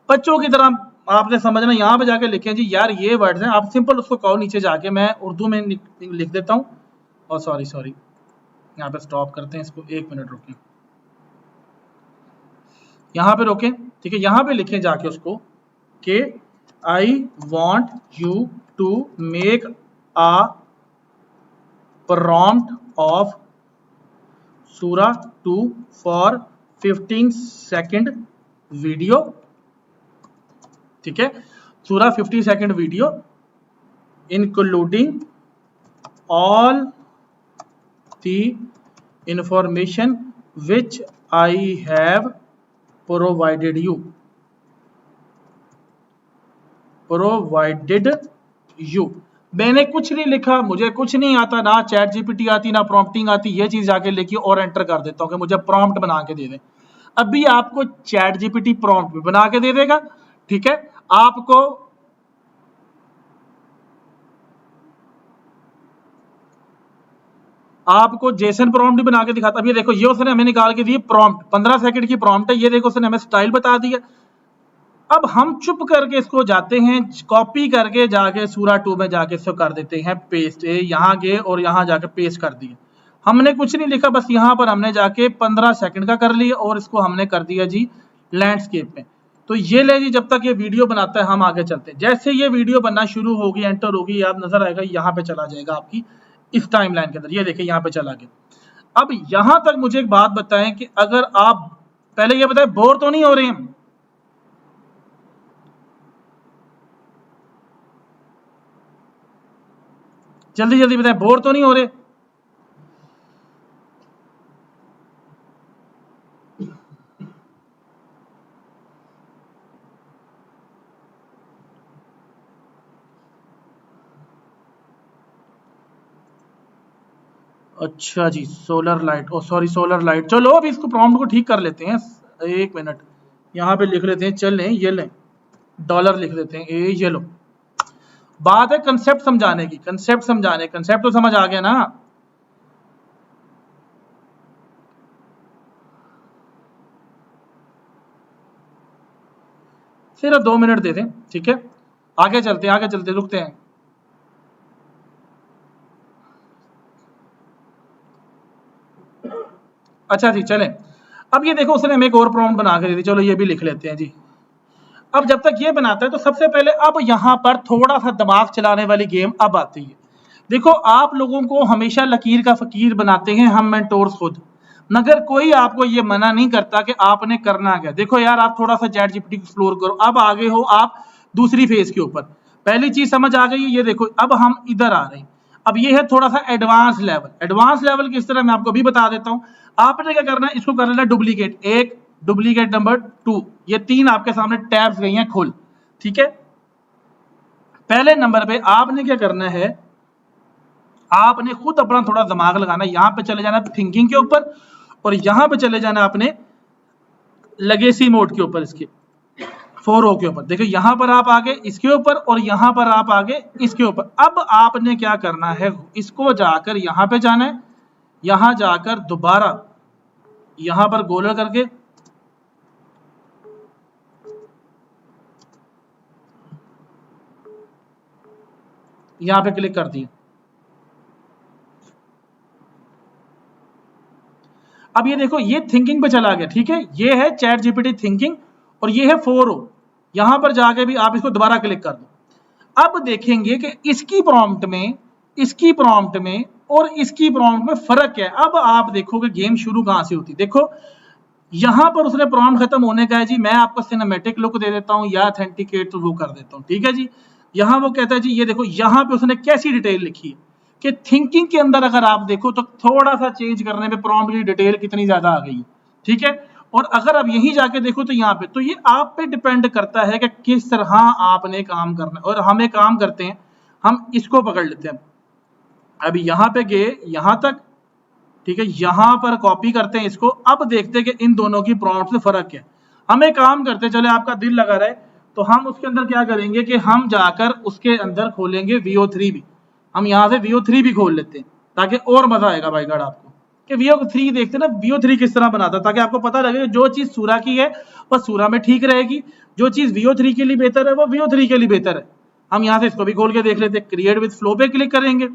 बच्चों की तरह आपने समझना। यहां पे जाके लिखें जी यार ये वर्ड्स हैं, आप सिंपल उसको कहो नीचे जाके, मैं उर्दू में लिख देता हूं। और सॉरी यहाँ पे स्टॉप करते हैं इसको, 1 मिनट रोकें, यहाँ पे रोकें, ठीक है। यहाँ पे लिखें जाके उसको कि I want you to make a prompt of Surah 2 for 15 second video, ठीक है। Surah 50 second video including all the information which I have provided you, मैंने कुछ नहीं लिखा, मुझे कुछ नहीं आता, ना चैट जीपीटी आती ना प्रॉम्प्टिंग आती। ये चीज जाके लिखी और एंटर कर देता हूं कि मुझे प्रॉम्प्ट बना के दे दे। अभी आपको चैट जीपीटी प्रॉम्प्ट भी बना के दे देगा, ठीक है। आपको जेसन प्रॉम्प्ट भी बना के दिखाता। अब ये देखो ये उसने हमें निकाल के दिए प्रॉम्प्ट, 15 सेकंड की प्रॉम्प्ट है। ये देखो उसने हमें स्टाइल बता दिया। अब हम चुप करके इसको जाते हैं कॉपी करके जाके सूरा 2 में जाके इसको कर देते हैं पेस्ट। यहाँ गए और यहाँ जाके पेस्ट कर दिए। हमने कुछ नहीं लिखा, बस यहाँ पर हमने जाके 15 सेकंड का कर लिया और इसको हमने कर दिया जी लैंडस्केप में। तो ये ले जी, जब तक ये वीडियो बनाता है हम आगे चलते हैं। जैसे ये वीडियो बनना शुरू होगी, एंटर होगी, आप नजर आएगा यहाँ पे चला जाएगा आपकी इस टाइम लाइन के अंदर। ये देखिए यहाँ पे चला गया। अब यहां तक मुझे एक बात बताएं कि अगर आप पहले ये बताएं बोर तो नहीं हो रहे हैं? जल्दी जल्दी बताएं, बोर तो नहीं हो रहे? अच्छा जी, सोलर लाइट, ओ सॉरी सोलर लाइट। चलो अब इसको प्रॉम्प्ट को ठीक कर लेते हैं, 1 मिनट। यहाँ पे लिख लेते हैं, चलें ये लें, डॉलर लिख देते हैं, ये लो। बात है कंसेप्ट समझाने की, कंसेप्ट समझाने, कंसेप्ट तो समझ आ गया ना? सिर्फ 2 मिनट दे दें, ठीक है? आगे चलते हैं, आगे चलते, रुकते हैं। अच्छा जी, चलें। अब ये देखो, उसने हमें एक और प्रॉम्प्ट बना के दे दी, चलो ये भी लिख लेते हैं जी। अब जब तक ये बनाता है तो सबसे पहले अब यहाँ पर थोड़ा सा दिमाग चलाने वाली गेम अब आती है। देखो, आप लोगों को हमेशा लकीर का फकीर बनाते हैं हम मेंटोर्स खुद, मगर कोई आपको ये मना नहीं करता कि आपने करना क्या। देखो यार, आप थोड़ा सा चैट जीपीटी एक्सप्लोर करो, अब आगे हो आप दूसरी फेज के ऊपर। पहली चीज समझ आ गई है, ये देखो अब हम इधर आ रहे हैं। अब ये है थोड़ा सा एडवांस लेवल। एडवांस लेवल किस तरह, मैं आपको भी बता देता हूं। आपने क्या करना है, इसको कर लेना डुप्लीकेट 1, डुप्लीकेट नंबर 2, ये 3 आपके सामने टैब्स गई हैं खुल, ठीक है? पहले नंबर पे आपने क्या करना है, आपने खुद अपना थोड़ा दिमाग लगाना है। यहां पे चले जाना थिंकिंग के ऊपर, और यहां पे चले जाना आपने लेगेसी मोड के ऊपर, इसके 4O के ऊपर। देखो यहां पर आप आगे इसके ऊपर, और यहां पर आप आगे इसके ऊपर। अब आपने क्या करना है, इसको जाकर यहां पे जाना है, यहां जाकर दोबारा यहां पर गोलर करके यहां पे क्लिक कर दिया। अब ये देखो, ये थिंकिंग पे चला गया, ठीक है? ये है चैट जीपीटी थिंकिंग, और ये है 4O। यहां पर जाके भी आप इसको दोबारा क्लिक कर दो। अब देखेंगे कि इसकी प्रॉम्प्ट में, इसकी प्रॉम्प्ट में और इसकी प्रॉम्प्ट में फर्क क्या है। अब आप देखोगे गेम शुरू कहां से होती। देखो यहां पर उसने प्रॉम्प्ट खत्म होने का है जी, मैं आपको सिनेमैटिक लुक दे देता हूं या ऑथेंटिकेट तो वो कर देता हूं, ठीक है जी? यहां वो कहता है जी, ये देखो यहां पे उसने कैसी डिटेल लिखी है कि थिंकिंग के अंदर अगर आप देखो तो थोड़ा सा चेंज करने पे प्रॉम्प्ट की डिटेल कितनी ज्यादा आ गई है, ठीक है? और अगर आप यहीं जाके देखो तो यहाँ पे, तो ये आप पे डिपेंड करता है कि किस तरह आपने काम करना है। और हम एक काम करते हैं, हम इसको पकड़ लेते हैं। अभी यहाँ पे गए यहां तक, ठीक है? यहां पर कॉपी करते हैं इसको। अब देखते हैं कि इन दोनों की प्रॉम्प्ट से फर्क क्या है। हम एक काम करते हैं, चले आपका दिल लगा रहा है तो हम उसके अंदर क्या करेंगे कि हम जाकर उसके अंदर खोलेंगे VO3 भी। हम यहाँ से VO3 भी खोल लेते हैं ताकि और मजा आएगा भाई गढ़ आपको कि VO3 देखते ना, VO3 किस तरह बनाता, ताकि आपको पता लगे जो चीज सूरा की है वह सूरा में ठीक रहेगी, जो चीज VO3 के लिए बेहतर है वो VO3 के लिए बेहतर है। हम यहाँ से इसको भी खोल के देख लेते हैं। क्रिएट विद फ्लो पे क्लिक करेंगे,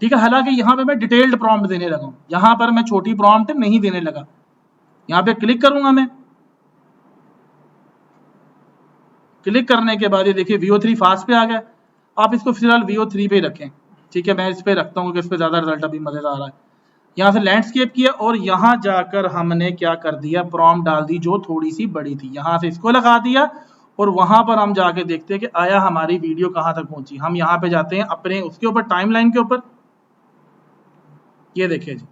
ठीक है? हालांकि यहाँ पे मैं डिटेल्ड प्रॉम्प्ट देने लगा हूं, यहाँ पर मैं छोटी प्रॉम्प्ट नहीं देने लगा। यहाँ पे क्लिक करूंगा मैं, क्लिक करने के बाद ये देखिए VO3 फास्ट पे आ गया। आप इसको फिलहाल VO3 पे रखें, ठीक है? मैं इस पे रखता हूँ क्योंकि इस पे ज्यादा रिजल्ट अभी मजेदार आ रहा है। यहाँ से लैंडस्केप किया और यहाँ जाकर हमने क्या कर दिया, प्रॉम्प्ट डाल दी जो थोड़ी सी बड़ी थी, यहाँ से इसको लगा दिया। और वहां पर हम जाके देखते हैं कि आया हमारी वीडियो कहाँ तक पहुंची। हम यहाँ पे जाते हैं अपने उसके ऊपर, टाइमलाइन के ऊपर। ये देखिए जी,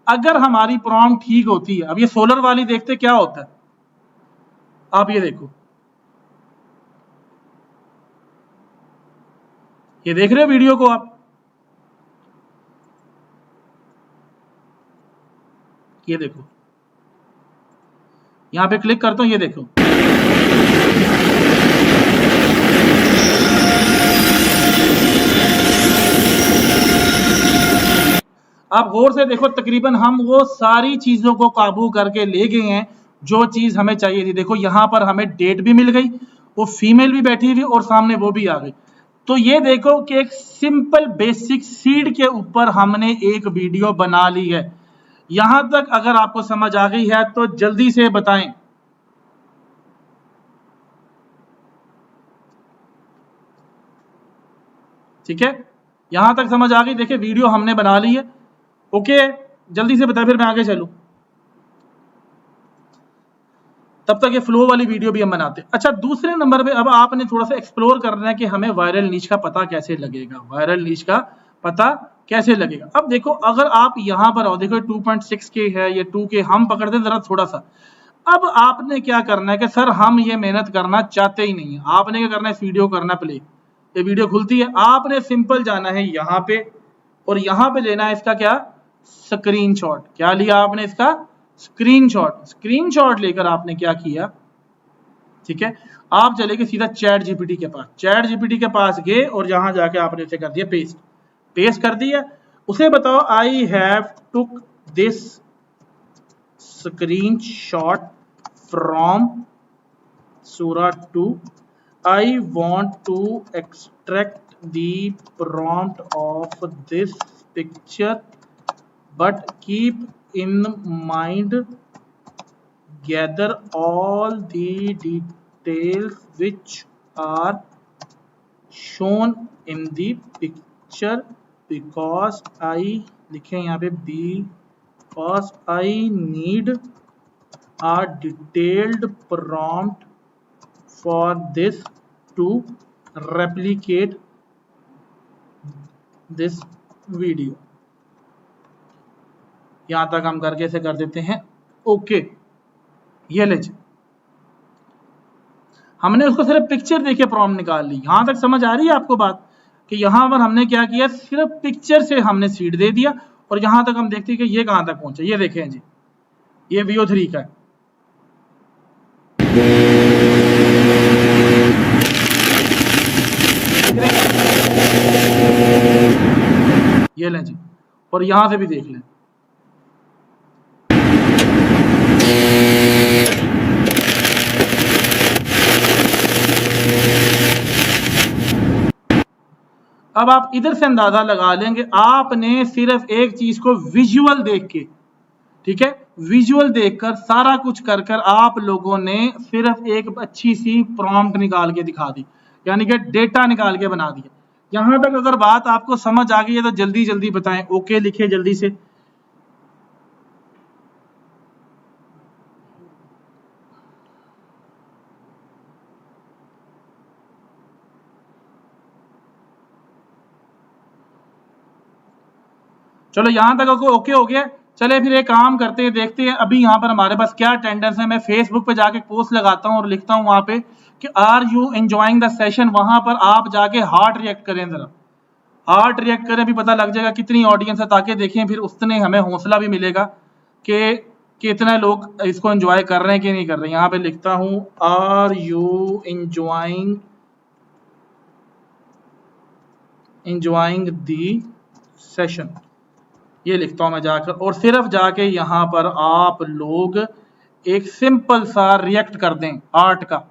अगर हमारी प्रॉम्प्ट ठीक होती है, अब ये सोलर वाली देखते क्या होता है। आप ये देखो, ये देख रहे हो वीडियो को आप, ये देखो यहां पे क्लिक करता हूं, ये देखो आप गौर से देखो, तकरीबन हम वो सारी चीजों को काबू करके ले गए हैं जो चीज हमें चाहिए थी। देखो यहां पर हमें डेट भी मिल गई, वो फीमेल भी बैठी हुई और सामने वो भी आ गई। तो ये देखो कि एक सिंपल बेसिक सीड के ऊपर हमने एक वीडियो बना ली है। यहां तक अगर आपको समझ आ गई है तो जल्दी से बताएं। ठीक है, यहां तक समझ आ गई। देखिए वीडियो हमने बना ली है, ओके? जल्दी से बताएं फिर मैं आगे चलूं। तब तक ये फ्लो वाली वीडियो भी हम बनाते हैं। अच्छा, दूसरे नंबर पे अब आपने थोड़ा सा एक्सप्लोर करना है कि हमें वायरल नीच का पता कैसे लगेगा, वायरल नीच का पता कैसे लगेगा। अब देखो, अगर आप यहाँ पर आओ, देखो 2.6K है, ये 2K हम पकड़ते जरा थोड़ा सा। अब आपने क्या करना है कि सर हम ये मेहनत करना चाहते ही नहीं है, आपने क्या करना है, इस वीडियो करना प्ले। ये वीडियो खुलती है, आपने सिंपल जाना है यहाँ पे और यहाँ पे लेना है इसका क्या, स्क्रीनशॉट। क्या लिया आपने, इसका स्क्रीनशॉट। स्क्रीनशॉट लेकर आपने क्या किया, ठीक है, आप चले गए सीधा चैट जीपीटी के पास। चैट जीपीटी के पास गए और यहां जाके आपने इसे कर दिया पेस्ट। पेस्ट कर दिया, उसे बताओ I have took this screenshot from सूरा 2, I want to extract the prompt of this picture, but keep in mind gather all the details which are shown in the picture because I लिखें यहाँ पे because I need a detailed prompt for this to replicate this video। यहां तक हम करके इसे कर देते हैं ओके। ये ले, हमने उसको सिर्फ पिक्चर देके प्रॉम्प्ट निकाल ली। यहां तक समझ आ रही है आपको बात, कि यहां पर हमने क्या किया, सिर्फ पिक्चर से हमने सीड दे दिया और यहां तक हम देखते हैं कि ये कहां तक पहुंचा। ये देखें जी, ये VO3 का है। ये लें जी, और यहां से भी देख लें। अब आप इधर से अंदाजा लगा लेंगे, आपने सिर्फ एक चीज को विजुअल देख के, ठीक है, विजुअल देखकर सारा कुछ कर आप लोगों ने सिर्फ एक अच्छी सी प्रॉम्प्ट निकाल के दिखा दी, यानी कि डेटा निकाल के बना दिया। यहां तक अगर बात आपको समझ आ गई है तो जल्दी जल्दी बताएं, ओके लिखे जल्दी से। चलो यहां तक ओके हो गया। चले फिर एक काम करते हैं, देखते हैं अभी यहाँ पर हमारे पास क्या अटेंडेंस है। मैं फेसबुक पे जाके पोस्ट लगाता हूँ और लिखता हूँ वहां पे कि are you enjoying the session. वहां पर आप जाके हार्ट रिएक्ट करें, जरा हार्ट रिएक्ट करें, भी पता लग जाएगा कितनी ऑडियंस है, ताकि देखें फिर उतने हमें हौसला भी मिलेगा कि कितने लोग इसको एंजॉय कर रहे हैं कि नहीं कर रहे हैं। यहाँ पे लिखता हूँ are you enjoying the session, ये लिखता हूं मैं जाकर, और सिर्फ जाके यहां पर आप लोग एक सिंपल सा रिएक्ट कर दें आर्ट का।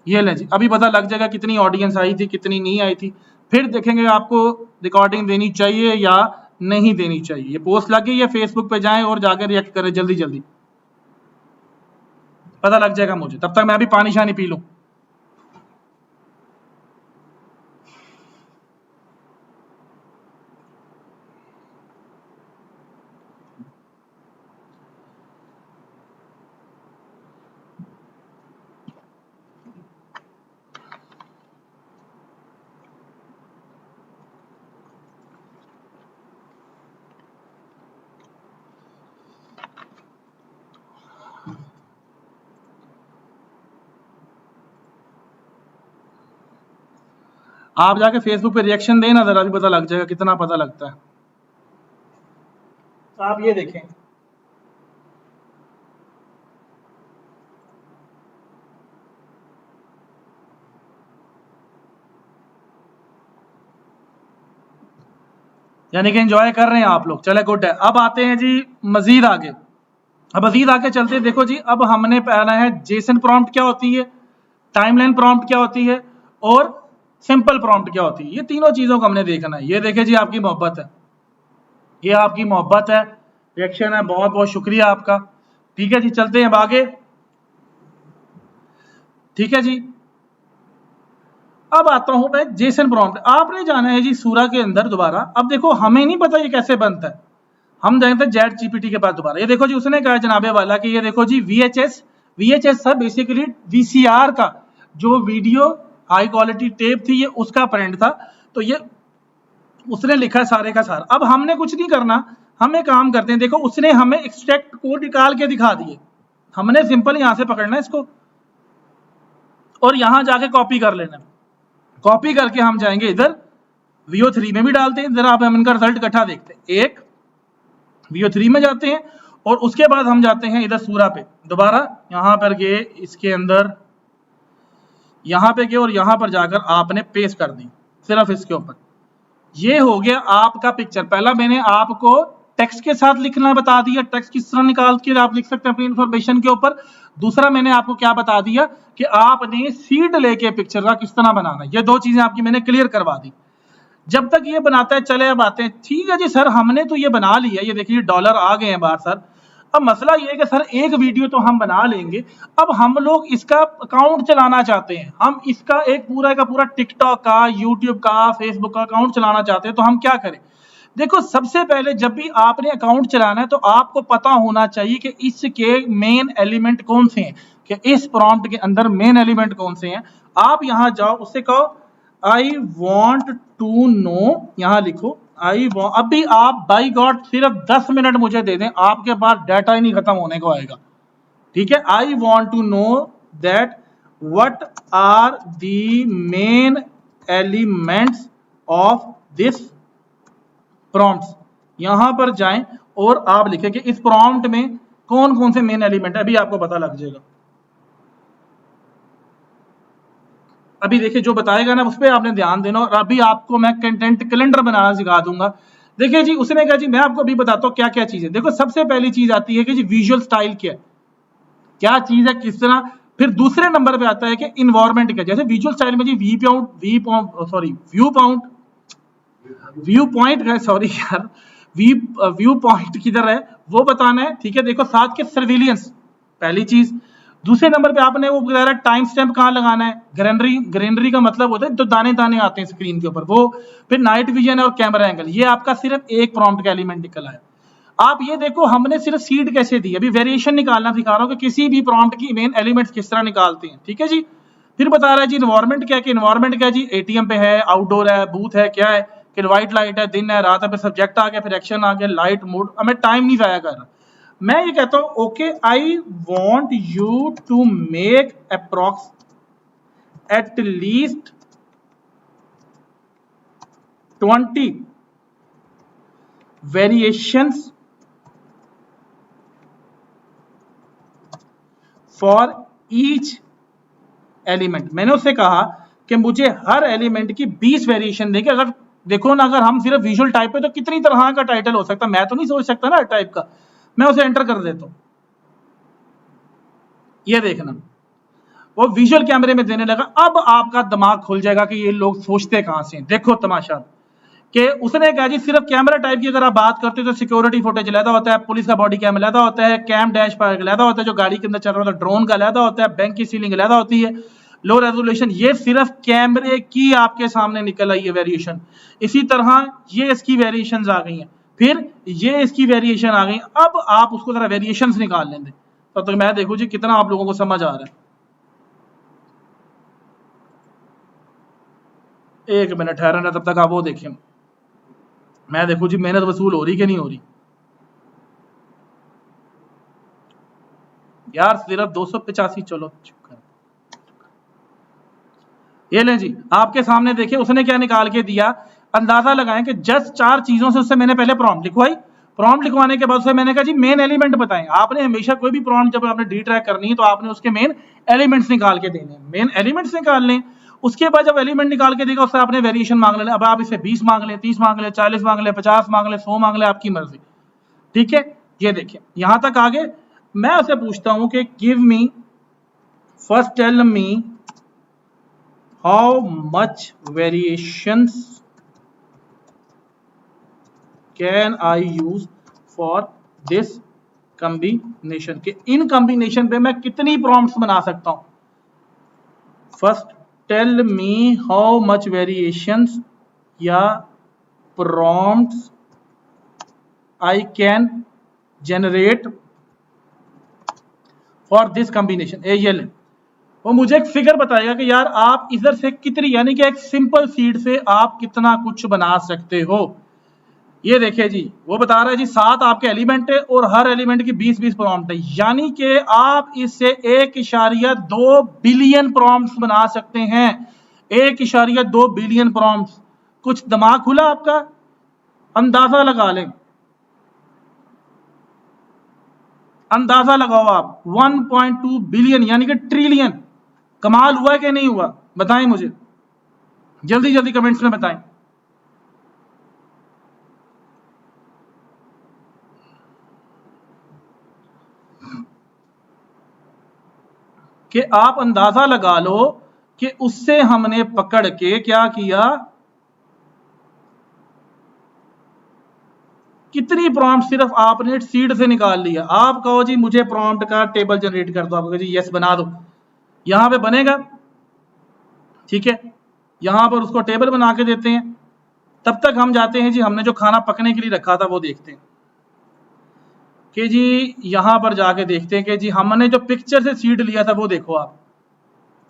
ये ले जी, अभी पता लग जाएगा कितनी ऑडियंस आई थी कितनी नहीं आई थी। फिर देखेंगे आपको रिकॉर्डिंग देनी चाहिए या नहीं देनी चाहिए। ये पोस्ट लग गई है, फेसबुक पे जाएं और जाकर रिएक्ट करें जल्दी जल्दी, पता लग जाएगा मुझे। तब तक मैं भी पानी शानी पी लूं। आप जाके फेसबुक पे रिएक्शन देना जरा, भी पता लग जाएगा कितना पता लगता है। आप ये देखें, यानी कि एंजॉय कर रहे हैं आप लोग। चले गुड है। अब आते हैं जी मजीद आगे। अब मजीद आगे चलते हैं। देखो जी, अब हमने पढ़ना है जेसन प्रॉम्प्ट क्या होती है, टाइमलाइन प्रॉम्प्ट क्या होती है और सिंपल प्रॉम्प्ट क्या होती है। ये तीनों चीजों को हमने देखना है। ये देखे जी, आपकी मोहब्बत है, ये आपकी मोहब्बत है, रिएक्शन है, बहुत बहुत शुक्रिया आपका। ठीक है जी, चलते हैं अब आगे। ठीक है जी, अब आता हूं मैं जेसन प्रॉम्प्ट। आपने जाना है जी सूरा के अंदर दोबारा। अब देखो, हमें नहीं पता ये कैसे बनता है, हम जानते हैं चैट जीपीटी के पास दोबारा। ये देखो जी, उसने कहा जनाबे वाला कि ये देखो जी VHS VHS था बेसिकली VCR का जो वीडियो हाई क्वालिटी टेप थी, ये उसका प्रिंट था। तो ये उसने लिखा है सारे का सारा। अब हमने कुछ नहीं करना, हम एक काम करते हैं, देखो उसने हमें एक्सट्रैक्ट कोड निकाल के दिखा दिए, हमने सिंपल यहां से पकड़ना है इसको और यहां जाके कॉपी कर लेना। कॉपी करके हम जाएंगे इधर VO3 में भी डालते हैं, जरा आप हम इनका रिजल्ट इकट्ठा देखते हैं। एक VO3 में जाते हैं और उसके बाद हम जाते हैं इधर सूरा पे, दोबारा यहां पर गए, इसके अंदर यहां पे गए और यहां पर जाकर आपने पेस्ट कर दी सिर्फ इसके ऊपर। ये हो गया आपका पिक्चर। पहला मैंने आपको टेक्स्ट के साथ लिखना बता दिया, टेक्स्ट किस तरह निकाल के आप लिख सकते हैं अपनी इंफॉर्मेशन के ऊपर। दूसरा मैंने आपको क्या बता दिया कि आपने सीड लेके पिक्चर का किस तरह बनाना है। ये दो चीजें आपकी मैंने क्लियर करवा दी। जब तक ये बनाता है चले अब आते हैं, ठीक है जी सर हमने तो ये बना लिया, ये देखिए डॉलर आ गए हैं बाहर सर। अब मसला ये है कि सर एक वीडियो तो हम बना लेंगे, अब हम लोग इसका अकाउंट चलाना चाहते हैं, हम इसका एक पूरा का पूरा टिकटॉक का, यूट्यूब का, फेसबुक का अकाउंट चलाना चाहते हैं, तो हम क्या करें। देखो सबसे पहले जब भी आपने अकाउंट चलाना है तो आपको पता होना चाहिए कि इसके मेन एलिमेंट कौन से हैं, कि इस प्रॉम्प्ट के अंदर मेन एलिमेंट कौन से हैं। आप यहां जाओ, उससे कहो आई वॉन्ट टू नो, यहां लिखो आई वॉन्ट। अभी आप बाई गॉड सिर्फ 10 मिनट मुझे दे दें, आपके पास डाटा ही नहीं खत्म होने को आएगा, ठीक है। I want to know that what are the main elements of this prompts. यहां पर जाएं और आप लिखें कि इस प्रॉम्प्ट में कौन कौन से मेन एलिमेंट है, अभी आपको पता लग जाएगा। अभी देखिए जो बताएगा ना उस पर आपने ध्यान देना। और अभी आपको मैं कंटेंट कैलेंडर बनाना सिखा दूंगा। देखिए जी उसने कहा जी मैं आपको अभी बताता हूँ क्या क्या चीज है। देखो सबसे पहली चीज आती है कि जी विजुअल स्टाइल क्या चीज है, किस तरह। फिर दूसरे नंबर पे आता है कि इन्वायरमेंट क्या, जैसे विजुअल स्टाइल में जी व्यू पॉइंट है, सॉरी यार व्यू पॉइंट किधर है वो बताना है, ठीक है। देखो साथ के सर्विलियंस पहली चीज। दूसरे नंबर पे आपने वो बताया टाइम स्टैम्प कहाँ लगाना है, ग्रीनरी। ग्रीनरी का मतलब होता है जो दाने दाने आते हैं स्क्रीन के ऊपर वो। फिर नाइट विजन और कैमरा एंगल, ये आपका सिर्फ एक प्रॉम्प्ट का एलिमेंट निकल आया। आप ये देखो हमने सिर्फ सीड कैसे दी, अभी वेरिएशन निकालना सिखा रहा हूं कि किसी भी प्रॉम्प्ट की मेन एलिमेंट्स किस तरह निकालते हैं, ठीक है जी। फिर बता रहा है जी इन्वायरमेंट क्या है, कि इन्वायरमेंट क्या है जी, एटीएम पे है, आउटडोर है, बूथ है, क्या है कि व्हाइट लाइट है, दिन है, रात है, फिर सब्जेक्ट आ गया, फिर एक्शन आ गया, लाइट मूड। हमें टाइम नहीं जाया कर रहा। मैं ये कहता हूं okay I want you to make approx at least 20 variations for each element. मैंने उससे कहा कि मुझे हर एलिमेंट की 20 वेरिएशन देंगे। अगर देखो ना, अगर हम सिर्फ विजुअल टाइप पे तो कितनी तरह का टाइटल हो सकता है, मैं तो नहीं सोच सकता ना टाइप का। मैं उसे एंटर कर देता हूं, ये देखना वो विजुअल कैमरे में देने लगा। अब आपका दिमाग खुल जाएगा कि ये लोग सोचते कहां से। देखो तमाशा कि उसने कहा जी सिर्फ कैमरा टाइप की अगर आप बात करते हो तो सिक्योरिटी फुटेज लैदा होता है, पुलिस का बॉडी कैम लैदा होता है, कैम डैश पर लैदा होता है जो गाड़ी के अंदर चल रहा होता है, ड्रोन का लैदा होता है, बैंक की सीलिंग लैदा होती है, लो रेजोल्यूशन। ये सिर्फ कैमरे की आपके सामने निकल आई है वेरिएशन। इसी तरह ये इसकी वेरिएशन आ गई हैं, फिर ये इसकी वेरिएशन आ गई। अब आप उसको जरा वेरिएशन निकाल लेंगे तो मैं देखू जी कितना आप लोगों को समझ आ रहा है। एक मिनट ठहरना, तब तक आप वो देखें, मैं देखू जी मेहनत वसूल हो रही कि नहीं हो रही। यार सिर्फ 285, चलो ये लें जी आपके सामने देखिए उसने क्या निकाल के दिया। अंदाजा लगाएं कि जस्ट 4 चीजों से उससे मैंने पहले प्रॉम्प्ट लिखवाई। प्रॉम्प्ट लिखवाने के बाद उससे मैंने कहा जी मेन एलिमेंट बताएं। आपने हमेशा कोई भी प्रॉम्प्ट जब आपने डी ट्रैक करनी है तो आपने उसके मेन एलिमेंट्स निकाल के देने, मेन एलिमेंट्स निकाल लें। उसके बाद जब एलिमेंट निकाल के देगा उससे आपने वेरिएशन मांग लेना। अब आप इसे 20 मांग लें, 30 मांग लें, 40 मांग लें, 50 मांग लें, 100 मांग लें, आपकी मर्जी, ठीक है। ये देखिए यहां तक आगे। मैं उसे पूछता हूं कि give me, first tell me how much variations can I use for this combination, कि इन कॉम्बिनेशन पे मैं कितनी प्रॉम्प्ट्स बना सकता हूं। First tell me how much variations या prompts I can generate for this combination ALN। वो मुझे एक फिगर बताएगा कि यार आप इधर से कितनी, यानी कि एक सिंपल सीड से आप कितना कुछ बना सकते हो। ये देखिए जी, वो बता रहा है जी 7 आपके एलिमेंट है और हर एलिमेंट की 20-20 प्रॉम्प्ट है, यानी कि आप इससे 1.2 बिलियन प्रॉम्प्ट्स बना सकते हैं। 1.2 बिलियन प्रॉम्प्ट्स। कुछ दिमाग खुला आपका? अंदाजा लगा लें, अंदाजा लगाओ आप। 1.2 बिलियन यानी कि ट्रिलियन। कमाल हुआ कि नहीं हुआ? बताएं मुझे, जल्दी जल्दी कमेंट्स में बताएं। कि आप अंदाजा लगा लो कि उससे हमने पकड़ के क्या किया, कितनी प्रॉम्प्ट सिर्फ आपने सीड से निकाल लिया। आप कहो जी मुझे प्रॉम्प्ट का टेबल जनरेट कर दो, आप कहो जी यस बना दो, यहां पे बनेगा, ठीक है। यहां पर उसको टेबल बना के देते हैं। तब तक हम जाते हैं जी, हमने जो खाना पकने के लिए रखा था वो देखते हैं कि जी यहां पर जाके देखते हैं कि जी हमने जो पिक्चर से सीड लिया था वो देखो।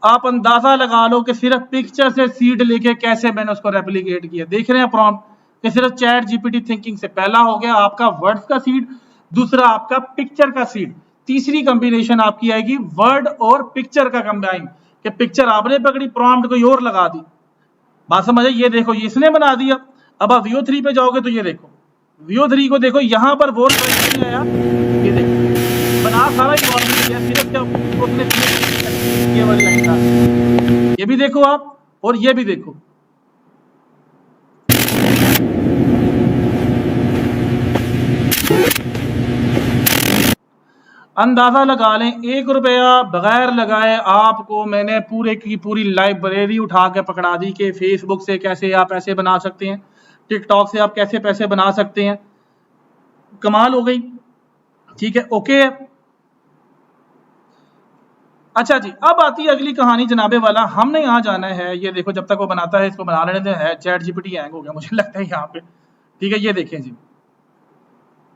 आप अंदाजा लगा लो कि सिर्फ पिक्चर से सीड लेके कैसे मैंने उसको रेप्लिकेट किया। देख रहे हैं प्रॉम्प्ट कि सिर्फ चैट जीपीटी थिंकिंग से पहला हो गया आपका वर्ड्स का सीड, दूसरा आपका पिक्चर का सीड, तीसरी कॉम्बिनेशन आपकी आएगी वर्ड और पिक्चर का कंबाइन, कि पिक्चर आपने पकड़ी, प्रॉम्प्ट कोई और लगा दी। बात समझ? ये देखो ये इसने बना दिया। अब आप VO3 पे जाओगे तो ये देखो, VO3 को देखो, यहां पर वोट नहीं आया, ये देखो बना सारा ही सिर्फ क्या उसने ये वाली लाइन था। ये भी देखो आप और ये भी देखो, अंदाजा लगा लें 1 रुपया बगैर लगाए आपको मैंने पूरे की पूरी लाइब्रेरी उठा के पकड़ा दी कि फेसबुक से कैसे आप पैसे बना सकते हैं, टिकटॉक से आप कैसे पैसे बना सकते हैं। कमाल हो गई, ठीक है, ओके। अच्छा जी, अब आती है अगली कहानी जनाबे वाला। हमने यहाँ जाना है, ये देखो जब तक वो बनाता है इसको बना लेने दें। है चैट जीपीटी हैंग हो गया मुझे लगता है यहाँ पे, ठीक है। ये देखें जी,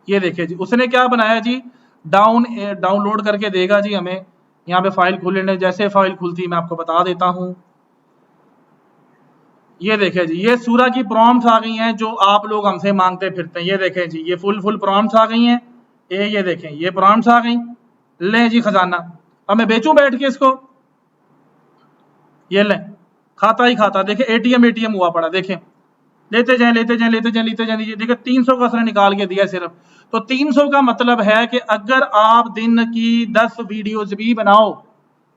ये देखें जी, उसने क्या बनाया जी, डाउनलोड करके देगा जी हमें। यहाँ पे फाइल खुलने, जैसे फाइल खुलती मैं आपको बता देता हूँ। ये देखें जी, ये सूरा की प्रॉम्प्ट्स आ गई हैं जो आप लोग हमसे मांगते फिरते हैं। ये देखें जी, ये फुल प्रॉम्प्ट्स आ गई हैं। ये देखें ये प्रॉम्प्ट्स आ गई। ले जी खजाना, अब मैं बेचूं बैठ के इसको? ये लें, खाता ही खाता। देखें एटीएम हुआ पड़ा, देखें लेते जाए लेते जाए लेते जाए लेते जाए। देखिए 300 का उसने निकाल के दिया सिर्फ। तो 300 का मतलब है कि अगर आप दिन की 10 वीडियोज भी बनाओ,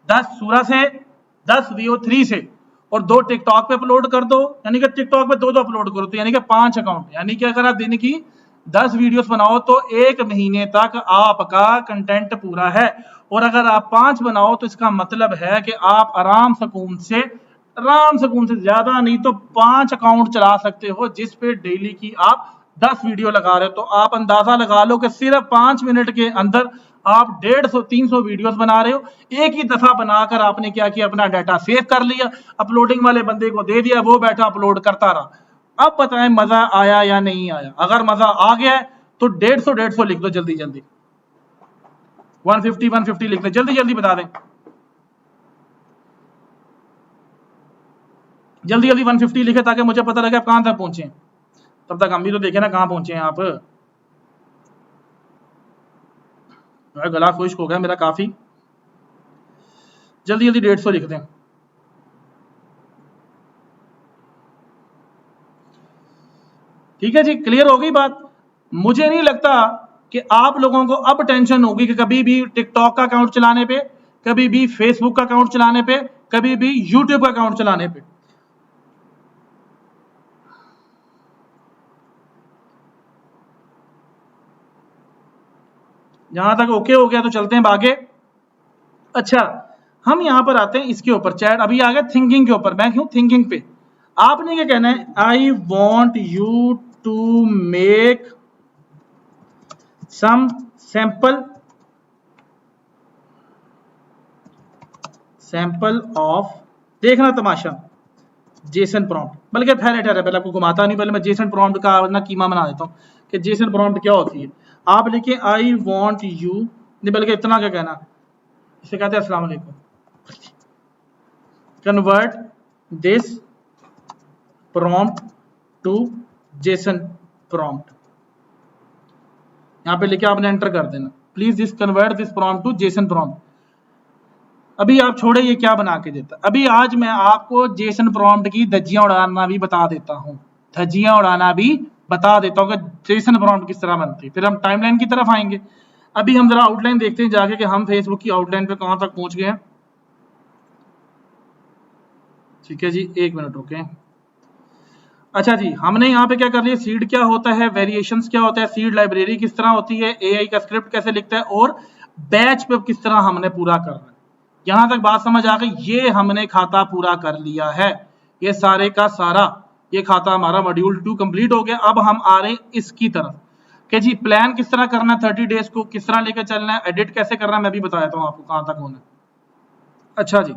10 सूरा से, 10 VO3 से और 2 टिकटॉक पे अपलोड कर दो, यानी कि टिकटॉक पे 2 अपलोड करो, तो यानी कि 5 अकाउंट, यानी कि अगर आप दिन की 10 वीडियोस बनाओ तो 1 महीने तक आपका कंटेंट पूरा है। और अगर आप 5 बनाओ तो इसका मतलब है कि आप आराम सुकून से ज्यादा नहीं तो 5 अकाउंट चला सकते हो, जिस पे डेली की आप 10 वीडियो लगा रहे हो। तो आप अंदाजा लगा लो कि सिर्फ 5 मिनट के अंदर आप 150-300 वीडियोस बना रहे हो। एक ही दफा बनाकर आपने क्या किया, अपना डाटा सेव कर लिया, अपलोडिंग वाले बंदे को दे दिया, वो बैठा अपलोड करता रहा। अब बताएं मजा आया या नहीं आया? अगर मजा आ गया है तो 150 लिख दो, जल्दी जल्दी 150 लिख दो, जल्दी जल्दी बता दें, जल्दी जल्दी 150 लिखे ताकि मुझे पता लगे आप कहां तक पहुंचे। तब तक हम भी तो देखें ना कहां पहुंचे हैं आप। गला खुश्क हो गया मेरा काफी, जल्दी जल्दी 150 लिख दें। ठीक है जी, क्लियर हो गई बात। मुझे नहीं लगता कि आप लोगों को अब टेंशन होगी कि कभी भी टिकटॉक का अकाउंट चलाने पे, कभी भी फेसबुक का अकाउंट चलाने पे, कभी भी यूट्यूब का अकाउंट चलाने पे। यहां तक ओके हो गया तो चलते हैं आगे। अच्छा, हम यहां पर आते हैं इसके ऊपर, चैट अभी आ गया थिंकिंग के ऊपर। मैं क्यों थिंकिंग पे, आपने क्या कहना है, I want you to make some sample of, देखना तमाशा, जेसन प्रॉम्प्ट। बल्कि ठहरे पहले आपको घुमाता नहीं, पहले मैं जेसन प्रॉम्प्ट का ना कीमा बना देता हूँ कि जेसन प्रॉम्प्ट क्या होती है। आप लिखिए आई वॉन्ट यू, नहीं बल्कि इतना क्या कहना, इसे कहते हैं अस्सलाम वालेकुम। Convert this prompt to JSON prompt, यहां पे लिखे आपने एंटर कर देना, please this convert this prompt to JSON prompt. अभी आप छोड़े ये क्या बना के देता, अभी आज मैं आपको जेसन प्रॉम्प्ट की धज्जियां उड़ाना भी बता देता हूं, धज्जियां उड़ाना भी बता देता हूं कि जेसन प्रॉम्प्ट किस तरह बनती है, फिर हम टाइमलाइन की तरफ आएंगे। अभी हम जरा आउटलाइन देखते हैं जाके कि हम फेसबुक की आउटलाइन पे कहां तक पहुंच गए हैं। ठीक है जी, एक मिनट रुके। अच्छा जी, हमने यहाँ पे क्या कर लिया, सीड क्या होता है, वेरिएशंस क्या होता है, सीड लाइब्रेरी किस तरह होती है, एआई का स्क्रिप्ट कैसे लिखता है, और बैच पे किस तरह हमने पूरा करना है। यहां तक बात समझ आ गई, ये हमने खाता पूरा कर लिया है, ये सारे का सारा ये खाता हमारा मॉड्यूल 2 कंप्लीट हो गया। अब हम आ रहे हैं इसकी तरफ कि जी प्लान किस तरह करना है, 30 डेज को किस तरह लेकर चलना है, एडिट कैसे करना है, मैं भी बता देता हूँ आपको कहां तक होना है। अच्छा जी,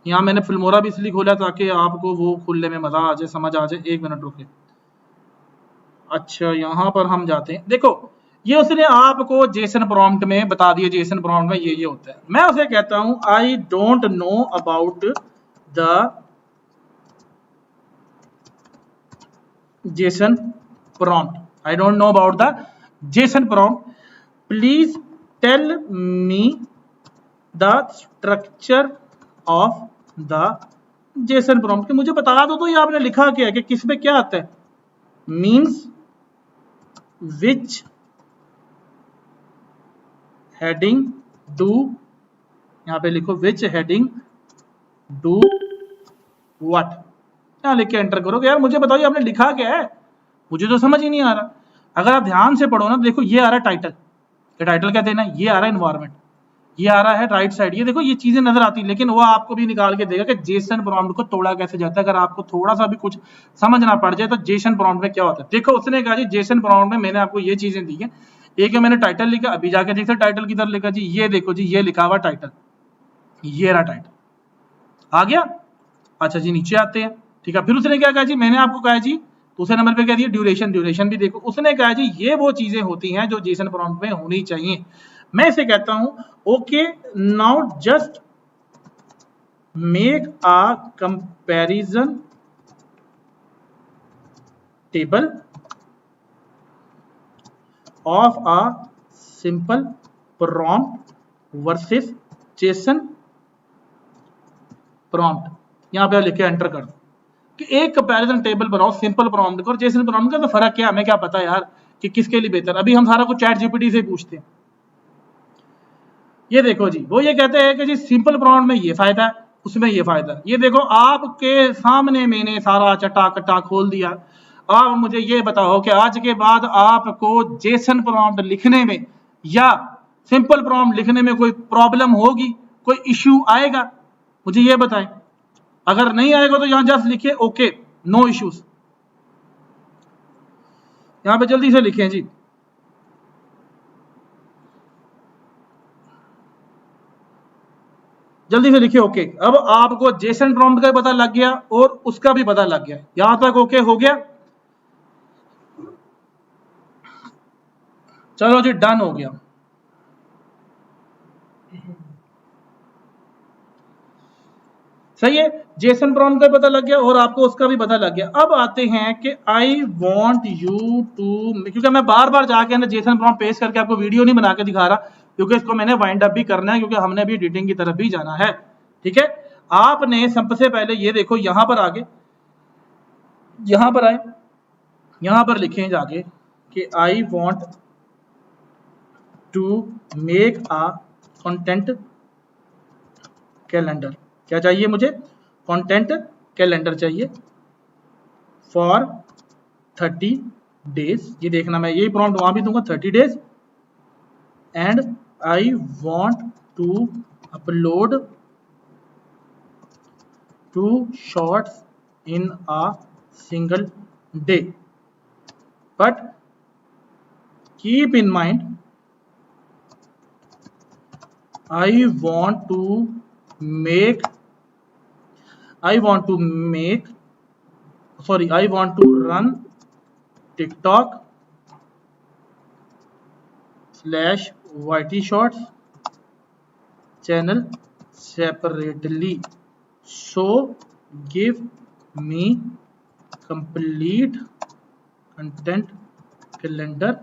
यहाँ मैंने फिल्मोरा भी इसलिए खोला ताकि आपको वो खुलने में मजा आ जाए, समझ आ जाए। एक मिनट रुके। अच्छा, यहाँ पर हम जाते हैं, देखो ये उसने आपको जेसन प्रॉम्प्ट में बता दिया, जेसन प्रॉम्प्ट में ये होता है। मैं उसे कहता हूं I don't know about the JSON prompt, I don't know about the JSON prompt, please tell me the structure of the JSON prompt, मुझे बता दो तो ये आपने लिखा क्या है, कि किस पे क्या आता है, मीन्स विच हेडिंग डू, यहां पे लिखो विच हेडिंग डू व्हाट, यहां लिख के एंटर करोगे। यार मुझे बताओ आपने लिखा क्या है, मुझे तो समझ ही नहीं आ रहा। अगर आप ध्यान से पढ़ो ना तो देखो ये आ रहा है टाइटल, ये टाइटल क्या देना है, ये आ रहा है एनवायरमेंट, ये आ रहा है राइट साइड, ये देखो ये चीजें नजर आती है, लेकिन वो आपको भी निकाल के देगा कि जेसन प्रॉम्प्ट को तोड़ा कैसे जाता है। अगर आपको थोड़ा सा भी कुछ समझ ना पड़ जाए तो जेसन प्रॉम्प्ट में क्या होता है। देखो उसने कहा जी जेसन प्रॉम्प्ट में मैंने आपको ये चीजें दी है, एक है मैंने टाइटल लिखा, अभी जाके देखते टाइटल किधर लिखा जी, ये देखो जी ये लिखा हुआ टाइटल, ये रहा टाइटल आ गया। अच्छा जी नीचे आते हैं, ठीक है, फिर उसने क्या कहा जी, मैंने आपको कहा जी दूसरे नंबर पे कह दिया ड्यूरेशन, ड्यूरेशन भी देखो उसने कहा जी ये वो चीजें होती हैं जो जेसन प्रॉम्प्ट में होनी चाहिए। मैं इसे कहता हूं okay now just make a comparison table of a simple prompt versus Jason prompt, यहां पे लिख के एंटर कर दो कि एक कंपैरिजन टेबल बनाओ सिंपल प्रॉम्प्ट का और जेसन प्रॉम्प्ट का, तो फर्क क्या, हमें क्या पता यार कि किसके लिए बेहतर। अभी हम सारा कुछ चैट जीपीटी से पूछते हैं। ये देखो जी वो ये कहते हैं कि जी सिंपल प्रॉम्प्ट में ये फायदा है, उसमें ये फायदा है। ये देखो आपके सामने मैंने सारा चटा कटा खोल दिया। अब मुझे ये बताओ कि आज के बाद आपको जेसन प्रॉम्प्ट लिखने में या सिंपल प्रॉम्प्ट लिखने में कोई प्रॉब्लम होगी, कोई इश्यू आएगा, मुझे ये बताएं। अगर नहीं आएगा तो यहां जस्ट लिखिए ओके नो इश्यूज, यहां पे जल्दी से लिखें जी, जल्दी से लिखिए ओके। अब आपको जेसन प्रॉम्प्ट का भी पता लग गया और उसका भी पता लग गया, यहां तक ओके हो गया। चलो जी डन हो गया। सही है, जेसन प्रॉम्प्ट का पता लग गया और आपको उसका भी पता लग गया। अब आते हैं कि आई वांट यू टू, क्योंकि मैं बार बार जाके ना जेसन प्रॉम्प्ट पेस्ट करके आपको वीडियो नहीं बना के दिखा रहा, क्योंकि इसको मैंने वाइंड अप भी करना है, क्योंकि हमने भी एडिटिंग की तरफ भी जाना है। ठीक है, आपने सबसे पहले ये देखो यहां पर आगे, यहां पर आए, यहां पर लिखें जाके कि I want to make a content calendar, क्या चाहिए मुझे, कंटेंट कैलेंडर चाहिए फॉर 30 डेज। ये देखना मैं यही प्रॉम्प्ट वहां भी दूंगा 30 days, and I want to upload 2 shorts in a single day, but keep in mind I want to make I want to run TikTok /YT shorts channel separately, so give me complete content calendar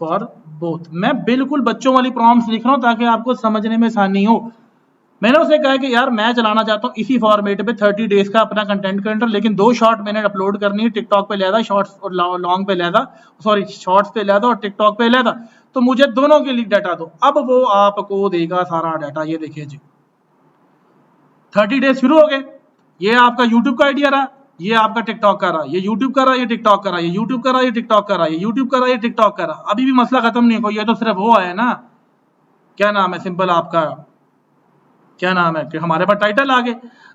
for both। मैं बिल्कुल बच्चों वाली प्रॉम्प्ट्स लिख रहा हूं ताकि आपको समझने में आसानी हो। मैंने उसे कहा कि यार मैं चलाना चाहता हूँ इसी फॉर्मेट पे 30 डेज का अपना कंटेंट कैलेंडर, लेकिन 2 शॉर्ट मैंने अपलोड करनी है, टिकटॉक पे लिया था शॉर्ट्स और लॉन्ग पे लिया था, सॉरी शॉर्ट्स पे लिया था और टिकटॉक पे लिया था, तो मुझे दोनों के लिए डाटा दो। अब वो आपको देगा सारा डाटा। ये देखिए जी 30 डेज शुरू हो गए। ये आपका यूट्यूब का आइडिया रहा, ये आपका टिकटॉक का रहा, ये यूट्यूब का रहा, ये टिकटॉक का रहा, ये यूट्यूब का रहा, ये टिकटॉक का रहा, ये यूट्यूब का रहा, ये टिकटॉक का रहा। अभी भी मसला खत्म नहीं हुआ। ये तो सिर्फ वो है ना, क्या नाम है सिंपल आपका, क्या नाम है कि हमारे पास टाइटल आ गए।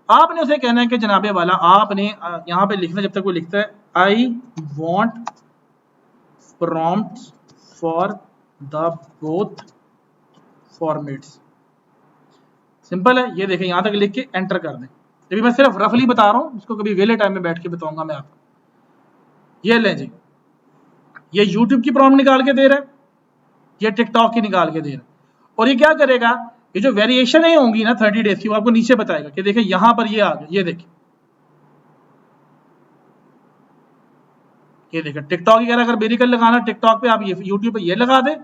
आपने उसे कहना है कि जनाबे वाला आपने यहाँ पे लिखना, जब तक वो लिखता है I want prompts for the both formats, simple है। ये देखें यहाँ तक लिख के एंटर कर दें। अभी मैं सिर्फ रफली बता रहा हूँ, इसको कभी वेले टाइम में बैठ के बताऊंगा मैं आपको। ये ले जी, ये यूट्यूब की प्रॉम्प्ट निकाल के दे रहा है, ये टिकटॉक की निकाल के दे रहा है। और ये क्या करेगा, ये जो वेरिएशन है होंगी ना 30 डेज की, वो आपको नीचे बताएगा कि देखिए यहां पर ये आ गया, ये देखिए, ये देखिए टिकटॉक की कह रहा है अगर मेरिकल लगाना टिकटॉक पे आप ये यूट्यूब पे ये लगा दे,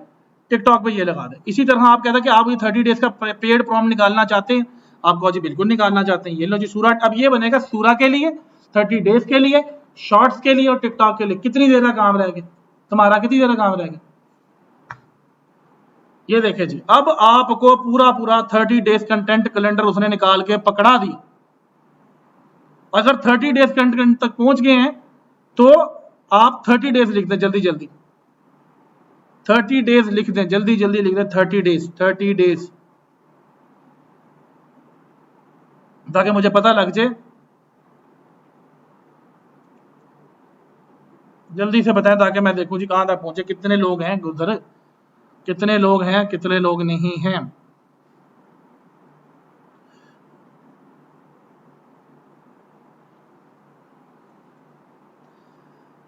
टिकटॉक पे ये लगा दे। इसी तरह आप कहते हैं कि आप ये 30 डेज का पेड प्रॉम्प्ट निकालना चाहते हैं, आपको जी बिल्कुल निकालना चाहते हैं, ये लो जी सूरा। अब ये बनेगा सूरा के लिए, 30 डेज के लिए, शॉर्ट्स के लिए और टिकटॉक के लिए। कितनी देर का काम रह गया तुम्हारा, कितनी देर का काम रह गया। ये देखे जी, अब आपको पूरा पूरा 30 डेज कंटेंट कैलेंडर उसने निकाल के पकड़ा दी। अगर 30 डेज कंटेंट तक पहुंच गए हैं तो आप 30 डेज लिख दें जल्दी जल्दी, 30 डेज लिख दें जल्दी जल्दी लिख दें, 30 डेज, 30 डेज, ताकि मुझे पता लग जाए। जल्दी से बताएं ताकि मैं देखूं जी कहां तक पहुंचे, कितने लोग हैं उधर, कितने लोग हैं, कितने लोग नहीं हैं।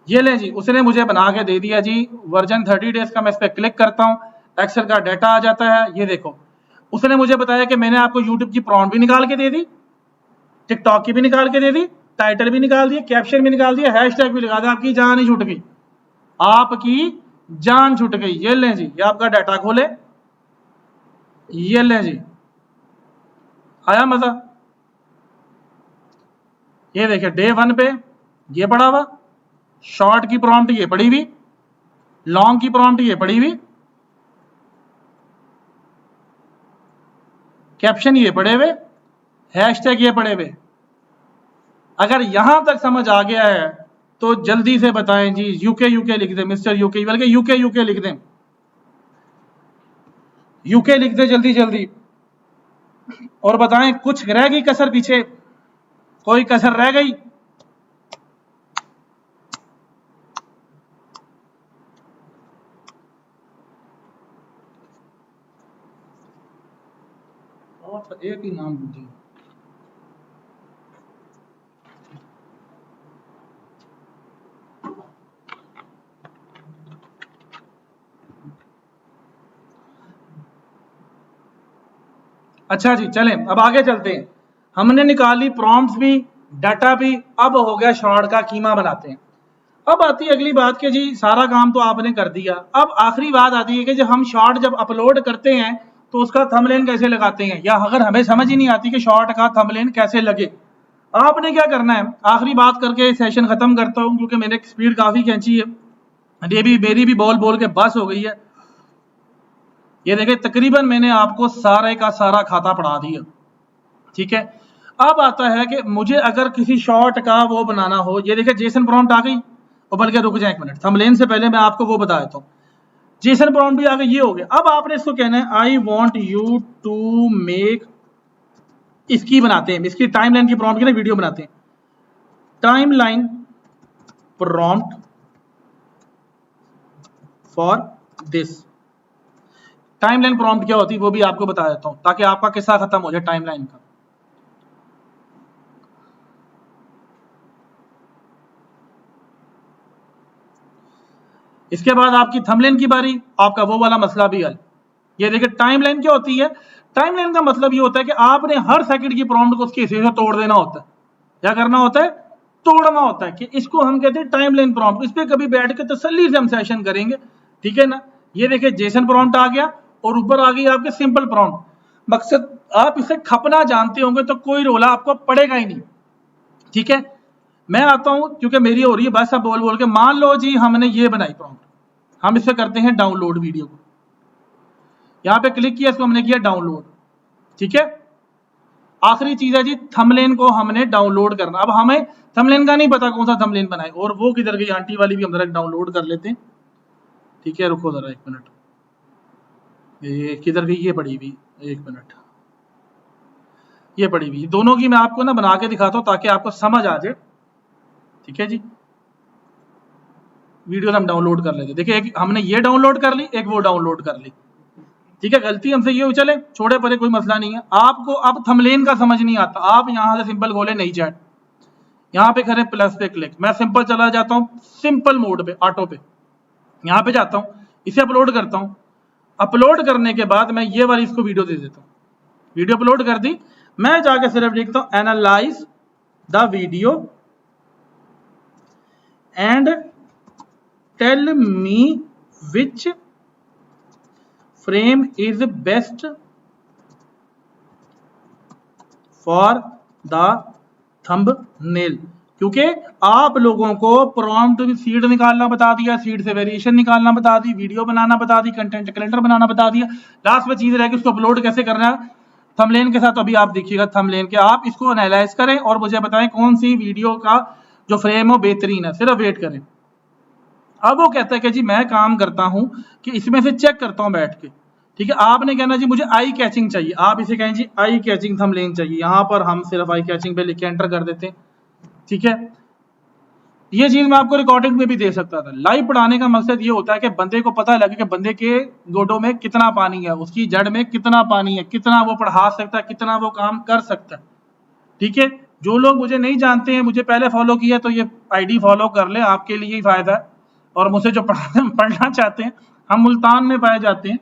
ये ले जी, उसने मुझे बना के दे दिया जी वर्जन 30 डेज का। मैं इस पर क्लिक करता हूं, एक्सेल का डाटा आ जाता है। ये देखो उसने मुझे बताया कि मैंने आपको यूट्यूब की प्रॉम्प्ट भी निकाल के दे दी, टिकटॉक की भी निकाल के दे दी, टाइटल भी निकाल दिया, कैप्शन भी निकाल दिया, हैशटैग भी लगा दिया। आपकी जान ही छूट गई, आपकी जान छूट गई। ये लें जी, ये आपका डाटा खोले, ये लें जी, आया मजा। ये देखिए डे 1 पे ये पड़ा हुआ, शॉर्ट की प्रॉम्प्ट ये पड़ी हुई, लॉन्ग की प्रॉम्प्ट ये पड़ी हुई, कैप्शन ये पड़े हुए, हैशटैग ये पड़े हुए। अगर यहां तक समझ आ गया है तो जल्दी से बताएं जी, यूके यूके लिख दें, मिस्टर यूके, बल्कि यूके यूके लिख दें, यूके लिख दें जल्दी जल्दी। और बताएं कुछ रह गई कसर पीछे, कोई कसर रह गई। और एक ही नाम पूछिए, अच्छा जी चलें अब आगे चलते हैं। हमने निकाली प्रॉम्प्ट्स भी, डाटा भी, अब हो गया शॉर्ट का कीमा बनाते हैं। अब आती है अगली बात कि जी सारा काम तो आपने कर दिया, अब आखिरी बात आती है कि जब हम शॉर्ट जब अपलोड करते हैं तो उसका थंबनेल कैसे लगाते हैं, या अगर हमें समझ ही नहीं आती कि शॉर्ट का थंबनेल कैसे लगे। आपने क्या करना है, आखिरी बात करके सेशन खत्म करता हूं क्योंकि मैंने स्पीड काफी खींची है, ये भी मेरी भी बोल बोल के बस हो गई है। ये देखिए तकरीबन मैंने आपको सारे का सारा खाता पढ़ा दिया, ठीक है। अब आता है कि मुझे अगर किसी शॉर्ट का वो बनाना हो, ये देखिए जेसन प्रॉम्प्ट आ गई, और बल्कि रुक जाए एक मिनट, थंबनेल से पहले मैं आपको वो बता देता हूँ। जेसन प्रॉम्प्ट भी आ गई, ये हो गया। अब आपने इसको कहना है I want you to make, इसकी बनाते हैं, इसकी टाइमलाइन की प्रॉम्प्ट की ना वीडियो बनाते हैं, timeline prompt for this. Timeline prompt क्या होती है वो भी आपको बता देता हूं ताकि आपका किस्सा खत्म हो जाए टाइमलाइन का। इसके बाद आपकी थंबनेल की बारी, आपका वो वाला मसला भी हल। ये देखिए टाइमलाइन क्या होती है, टाइमलाइन का मतलब ये होता है कि आपने हर सेकंड की प्रॉम्प्ट को उसके हिस्से से तोड़ देना होता है। क्या करना होता है, तोड़ना होता है, कि इसको हम कहते हैं टाइमलाइन प्रॉम्प्ट। इस पे कभी बैठ के तसल्ली से हम सेशन करेंगे, ठीक है ना। ये देखिए जेसन प्रॉम्प्ट आ गया और ऊपर आ गई आपके सिंपल प्रॉम्प्ट। मकसद आप इसे खपना जानते होंगे तो कोई रोला आपको पड़ेगा ही नहीं, ठीक है। मैं आता हूं क्योंकि मेरी हो रही है बस, अब बोल बोल के। मान लो जी हमने ये बनाई प्रॉम्प्ट, हम इसे करते हैं डाउनलोड वीडियो को। यहां पे क्लिक किया, इसको हमने किया डाउनलोड, ठीक है। आखिरी चीज है जी थंबनेल को हमने डाउनलोड करना। अब हमें थंबनेल का नहीं पता कौन सा थंबनेल बनाए, और वो किधर गई आंटी वाली भी हम जरा डाउनलोड कर लेते हैं, ठीक है। रुको जरा 1 मिनट, ये किधर गई, ये पड़ी हुई, 1 मिनट, ये पड़ी हुई। दोनों की मैं आपको ना बना के दिखाता हूं ताकि आपको समझ आ जाए, ठीक है जी। वीडियो हम डाउनलोड कर लेते, देखिए एक हमने ये डाउनलोड कर ली, एक वो डाउनलोड कर ली, ठीक है। गलती हमसे ये हुई, चले छोड़े परे, कोई मसला नहीं है। आपको अब थंबनेल का समझ नहीं आता, आप यहां से सिंपल खोले नई चैट, यहां पे करें प्लस पे क्लिक, मैं सिंपल चला जाता हूं सिंपल मोड पे, ऑटो पे, यहां पे जाता हूं, इसे अपलोड करता हूं। अपलोड करने के बाद मैं ये वाली इसको वीडियो दे देता हूं, वीडियो अपलोड कर दी। मैं जाके सिर्फ लिखता हूं analyse the video and tell me which frame is best for the thumbnail. क्योंकि आप लोगों को प्रॉम्प्ट सीड निकालना बता दिया, सीड से वेरिएशन निकालना बता दी, वीडियो बनाना बता दी, कंटेंट कैलेंडर बनाना बता दिया, लास्ट में चीज रह गई उसको अपलोड कैसे करना है थंबनेल के साथ। अभी आप देखिएगा थंबनेल के, आप इसको एनालाइज करें और मुझे बताएं कौन सी वीडियो का जो फ्रेम हो बेहतरीन है, सिर्फ वेट करें। अब वो कहता है कि जी मैं काम करता हूं कि इसमें से चेक करता हूं बैठ के, ठीक है। आपने कहना जी मुझे आई कैचिंग चाहिए, आप इसे कहें जी आई कैचिंग थंबनेल चाहिए, यहां पर हम सिर्फ आई कैचिंग पे लिख के एंटर कर देते हैं, ठीक है। ये चीज मैं आपको रिकॉर्डिंग में भी दे सकता था। लाइव पढ़ाने का मकसद ये होता है कि बंदे को पता लगे कि बंदे के गोडों में कितना पानी है, उसकी जड़ में कितना पानी है, कितना वो पढ़ा सकता है, कितना वो काम कर सकता है, ठीक है। जो लोग मुझे नहीं जानते हैं, मुझे पहले फॉलो किया, तो ये आईडी फॉलो कर ले, आपके लिए ही फायदा है। और मुझसे जो पढ़ना चाहते हैं, हम मुल्तान में पाए जाते हैं,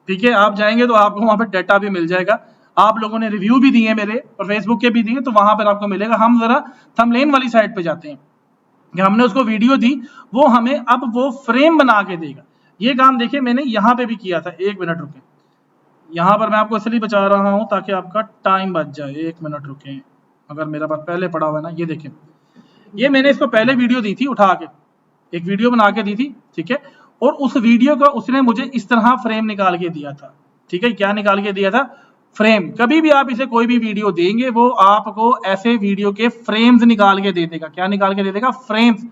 ठीक है। आप जाएंगे तो आपको वहां पर डाटा भी मिल जाएगा। आप लोगों ने रिव्यू भी दिए मेरे और फेसबुक के भी दिए, तो वहां पर आपको मिलेगा। हम जरा थंबनेल वाली साइड पे जाते हैं, हमने उसको वीडियो दी, वो हमें अब वो फ्रेम बना के देगा। ये काम देखिए मैंने यहाँ पे भी किया था, 1 मिनट रुके, यहाँ पर मैं आपको इसलिए बचा रहा हूँ ताकि आपका टाइम बच जाए। 1 मिनट रुके, अगर मेरा बात पहले पड़ा हुआ है ना, ये देखें, ये मैंने इसको पहले वीडियो दी थी, उठा के एक वीडियो बना के दी थी, ठीक है। और उस वीडियो को उसने मुझे इस तरह फ्रेम निकाल के दिया था, ठीक है। क्या निकाल के दिया था, फ्रेम। कभी भी आप इसे कोई भी वीडियो देंगे, वो आपको ऐसे वीडियो के फ्रेम्स निकाल के दे देगा। क्या निकाल के दे देगा, फ्रेम्स।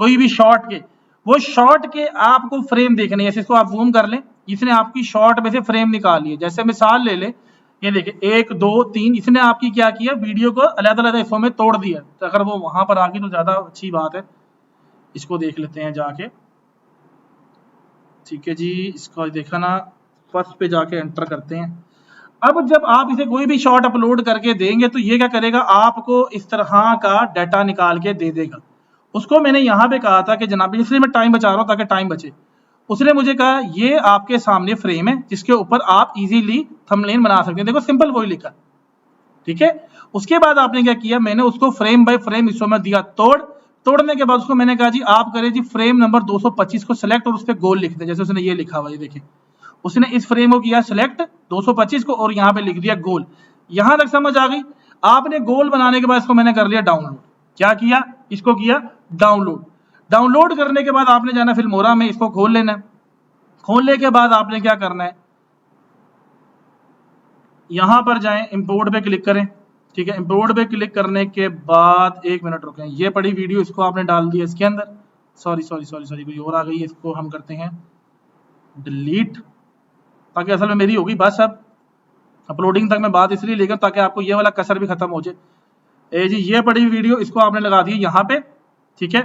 कोई भी शॉर्ट के, वो शॉर्ट के आपको फ्रेम देखने, जैसे इसको आप जूम कर लें, इसने आपकी शॉर्ट में से फ्रेम निकाल लिए। जैसे मिसाल ले ले, ये देखिए 1 2 3, इसने आपकी क्या किया, वीडियो को अलग अलग हिस्सों में तोड़ दिया। तो अगर वो वहां पर आ गई तो ज्यादा अच्छी बात है। इसको देख लेते हैं जाके, ठीक है जी। इसको देखा ना, फर्स्ट पे जाके एंटर करते हैं। अब जब आप इसे कोई भी शॉट अपलोड करके देंगे तो ये क्या करेगा, आपको इस तरह का डाटा निकाल के दे देगा। उसको मैंने यहाँ पे कहा था कि जनाब, इसलिए मैं टाइम बचा रहा हूँ ताकि टाइम बचे। उसने मुझे कहा ये आपके सामने फ्रेम है जिसके ऊपर आप इजीली थंबनेल बना सकते हैं। देखो सिंपल वही लिखा, ठीक है। उसके बाद आपने क्या किया, मैंने उसको फ्रेम बाय फ्रेम हिस्सों में दिया तोड़ने के बाद उसको मैंने कहा जी आप करें जी फ्रेम नंबर 225 को सिलेक्ट और उस पर गोल लिख दे। जैसे उसने ये लिखा हुआ, ये देखिए, उसने इस फ्रेम को किया सिलेक्ट 225 को और यहाँ पे लिख दिया गोल। यहां तक समझ आ गई। आपने गोल बनाने के बाद इसको मैंने कर लिया डाउनलोड। क्या किया, इसको किया डाउनलोड। डाउनलोड करने के बाद आपने जाना फिल्मोरा में, इसको खोल लेना है। खोलने के बाद आपने क्या करना है, यहां पर जाएं, इंपोर्ट पे क्लिक करें, ठीक है। इंपोर्ट पे क्लिक करने के बाद 1 मिनट रुकें, ये पड़ी वीडियो, इसको आपने डाल दिया इसके अंदर। सॉरी कोई और आ गई है, इसको हम करते हैं डिलीट, ताकि असल में मेरी होगी बस। अब अपलोडिंग तक मैं बात इसलिए लेकर ताकि आपको ये वाला कसर भी खत्म हो जाए। जी ये पड़ी वीडियो, इसको आपने लगा दी यहाँ पे, ठीक है।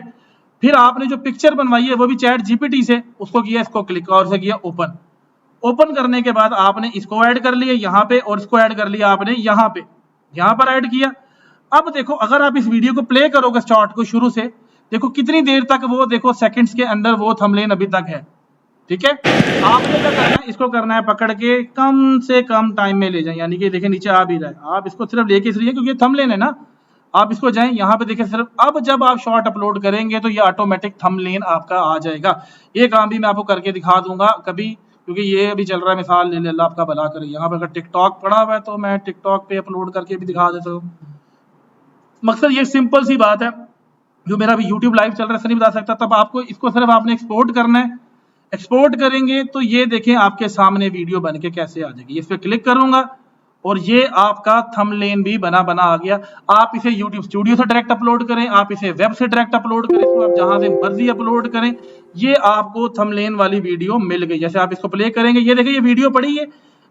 फिर आपने जो पिक्चर बनवाई है वो भी चैट जीपीटी से, उसको किया, इसको क्लिक और से किया ओपन। ओपन करने के बाद आपने इसको ऐड कर लिया यहाँ पे और इसको ऐड कर लिया आपने यहाँ पे, यहाँ पर ऐड किया। अब देखो अगर आप इस वीडियो को प्ले करोगे स्टार्ट को शुरू से, देखो कितनी देर तक वो, देखो सेकंड्स के अंदर वो थंबनेल अभी तक है, ठीक है। आपने क्या करना है, इसको करना है पकड़ के कम से कम टाइम में ले जाए, यानी कि देखिए नीचे आ भी रहा है, आप इसको सिर्फ लेके इसलिए क्योंकि थंबनेल है ना, आप इसको जाएं यहाँ पे देखिए सिर्फ, अब जब आप शॉर्ट अपलोड करेंगे तो ये ऑटोमेटिक थंबनेल आपका आ जाएगा। ये काम भी मैं आपको करके दिखा दूंगा कभी, क्योंकि ये अभी चल रहा है, मिसाल ले ले, अल्लाह आपका भला करे। यहाँ पे अगर टिकटॉक पड़ा हुआ है तो मैं टिकटॉक पे अपलोड करके भी दिखा देता हूँ। मकसद ये सिंपल सी बात है, जो मेरा अभी यूट्यूब लाइव चल रहा है नहीं बता सकता, तब आपको इसको सिर्फ आपने एक्सपोर्ट करना है। एक्सपोर्ट करेंगे तो ये देखें आपके सामने वीडियो बन के कैसे आ जाएगी। इस पर क्लिक करूंगा और ये आपका थंबनेल भी बना आ गया। आप इसे यूट्यूब स्टूडियो से डायरेक्ट अपलोड करें, आप इसे वेब से डायरेक्ट अपलोड करें, तो आप जहां से मर्जी अपलोड करें, ये आपको थंबनेल वाली वीडियो मिल गई। जैसे आप इसको प्ले करेंगे, ये देखिए ये वीडियो पड़ी है,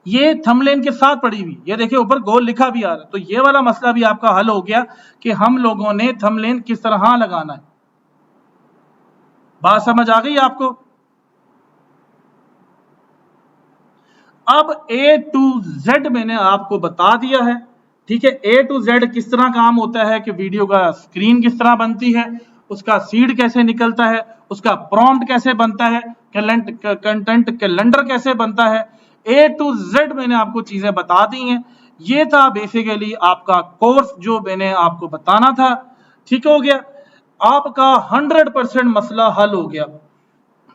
ये थंबनेल के साथ पड़ी हुई, ये देखिए ऊपर गोल लिखा भी आ रहा है। तो ये वाला मसला भी आपका हल हो गया कि हम लोगों ने थंबनेल किस तरह लगाना है। बात समझ आ गई आपको? अब A to Z मैंने आपको बता दिया है, ठीक है। A to Z किस तरह काम होता है कि वीडियो का स्क्रीन किस तरह बनती है, उसका सीड कैसे निकलता है, उसका प्रॉम्प्ट कैसे बनता है, कंटेंट कैलेंडर कैसे बनता है, A to Z मैंने आपको चीजें बता दी हैं। ये था बेसिकली आपका कोर्स जो मैंने आपको बताना था। ठीक हो गया, आपका 100% मसला हल हो गया।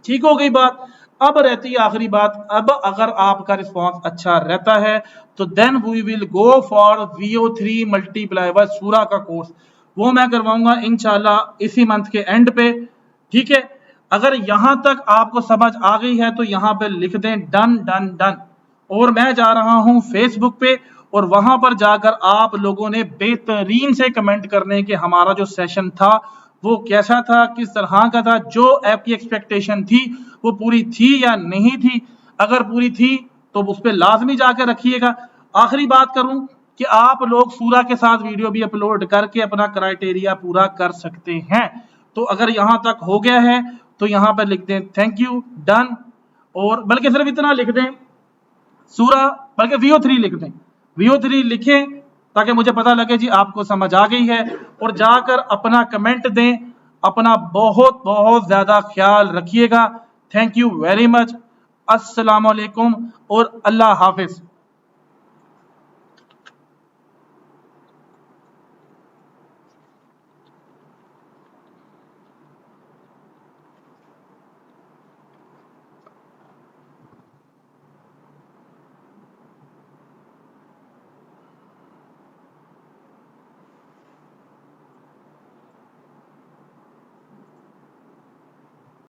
ठीक हो गई बात। अब रहती है आखिरी बात, अब अगर आपका रिस्पांस अच्छा रहता है तो then we will go for VO3 multiply by सूरा का कोर्स। वो मैं करवाऊंगा इंशाल्लाह इसी मंथ के एंड पे। ठीक है, अगर यहां तक आपको समझ आ गई है तो यहां पे लिख दें डन डन डन। और मैं जा रहा हूं फेसबुक पे, और वहां पर जाकर आप लोगों ने बेहतरीन से कमेंट करने कि हमारा जो सेशन था वो कैसा था, किस तरह का था, जो आपकी एक्सपेक्टेशन थी वो पूरी थी या नहीं थी। अगर पूरी थी तो उस पर लाजमी जाकर रखिएगा। आखिरी बात करूं कि आप लोग सूरा के साथ वीडियो भी अपलोड करके अपना क्राइटेरिया पूरा कर सकते हैं। तो अगर यहां तक हो गया है तो यहां पर लिख दें थैंक यू डन, और बल्कि सिर्फ इतना लिख दें सूरा, बल्कि VO3 लिख दें, VO3 लिखें ताकि मुझे पता लगे जी आपको समझ आ गई है। और जाकर अपना कमेंट दें। अपना बहुत बहुत ज्यादा ख्याल रखिएगा। Thank you very much. अस्सलाम वालेकुम और अल्लाह हाफिज।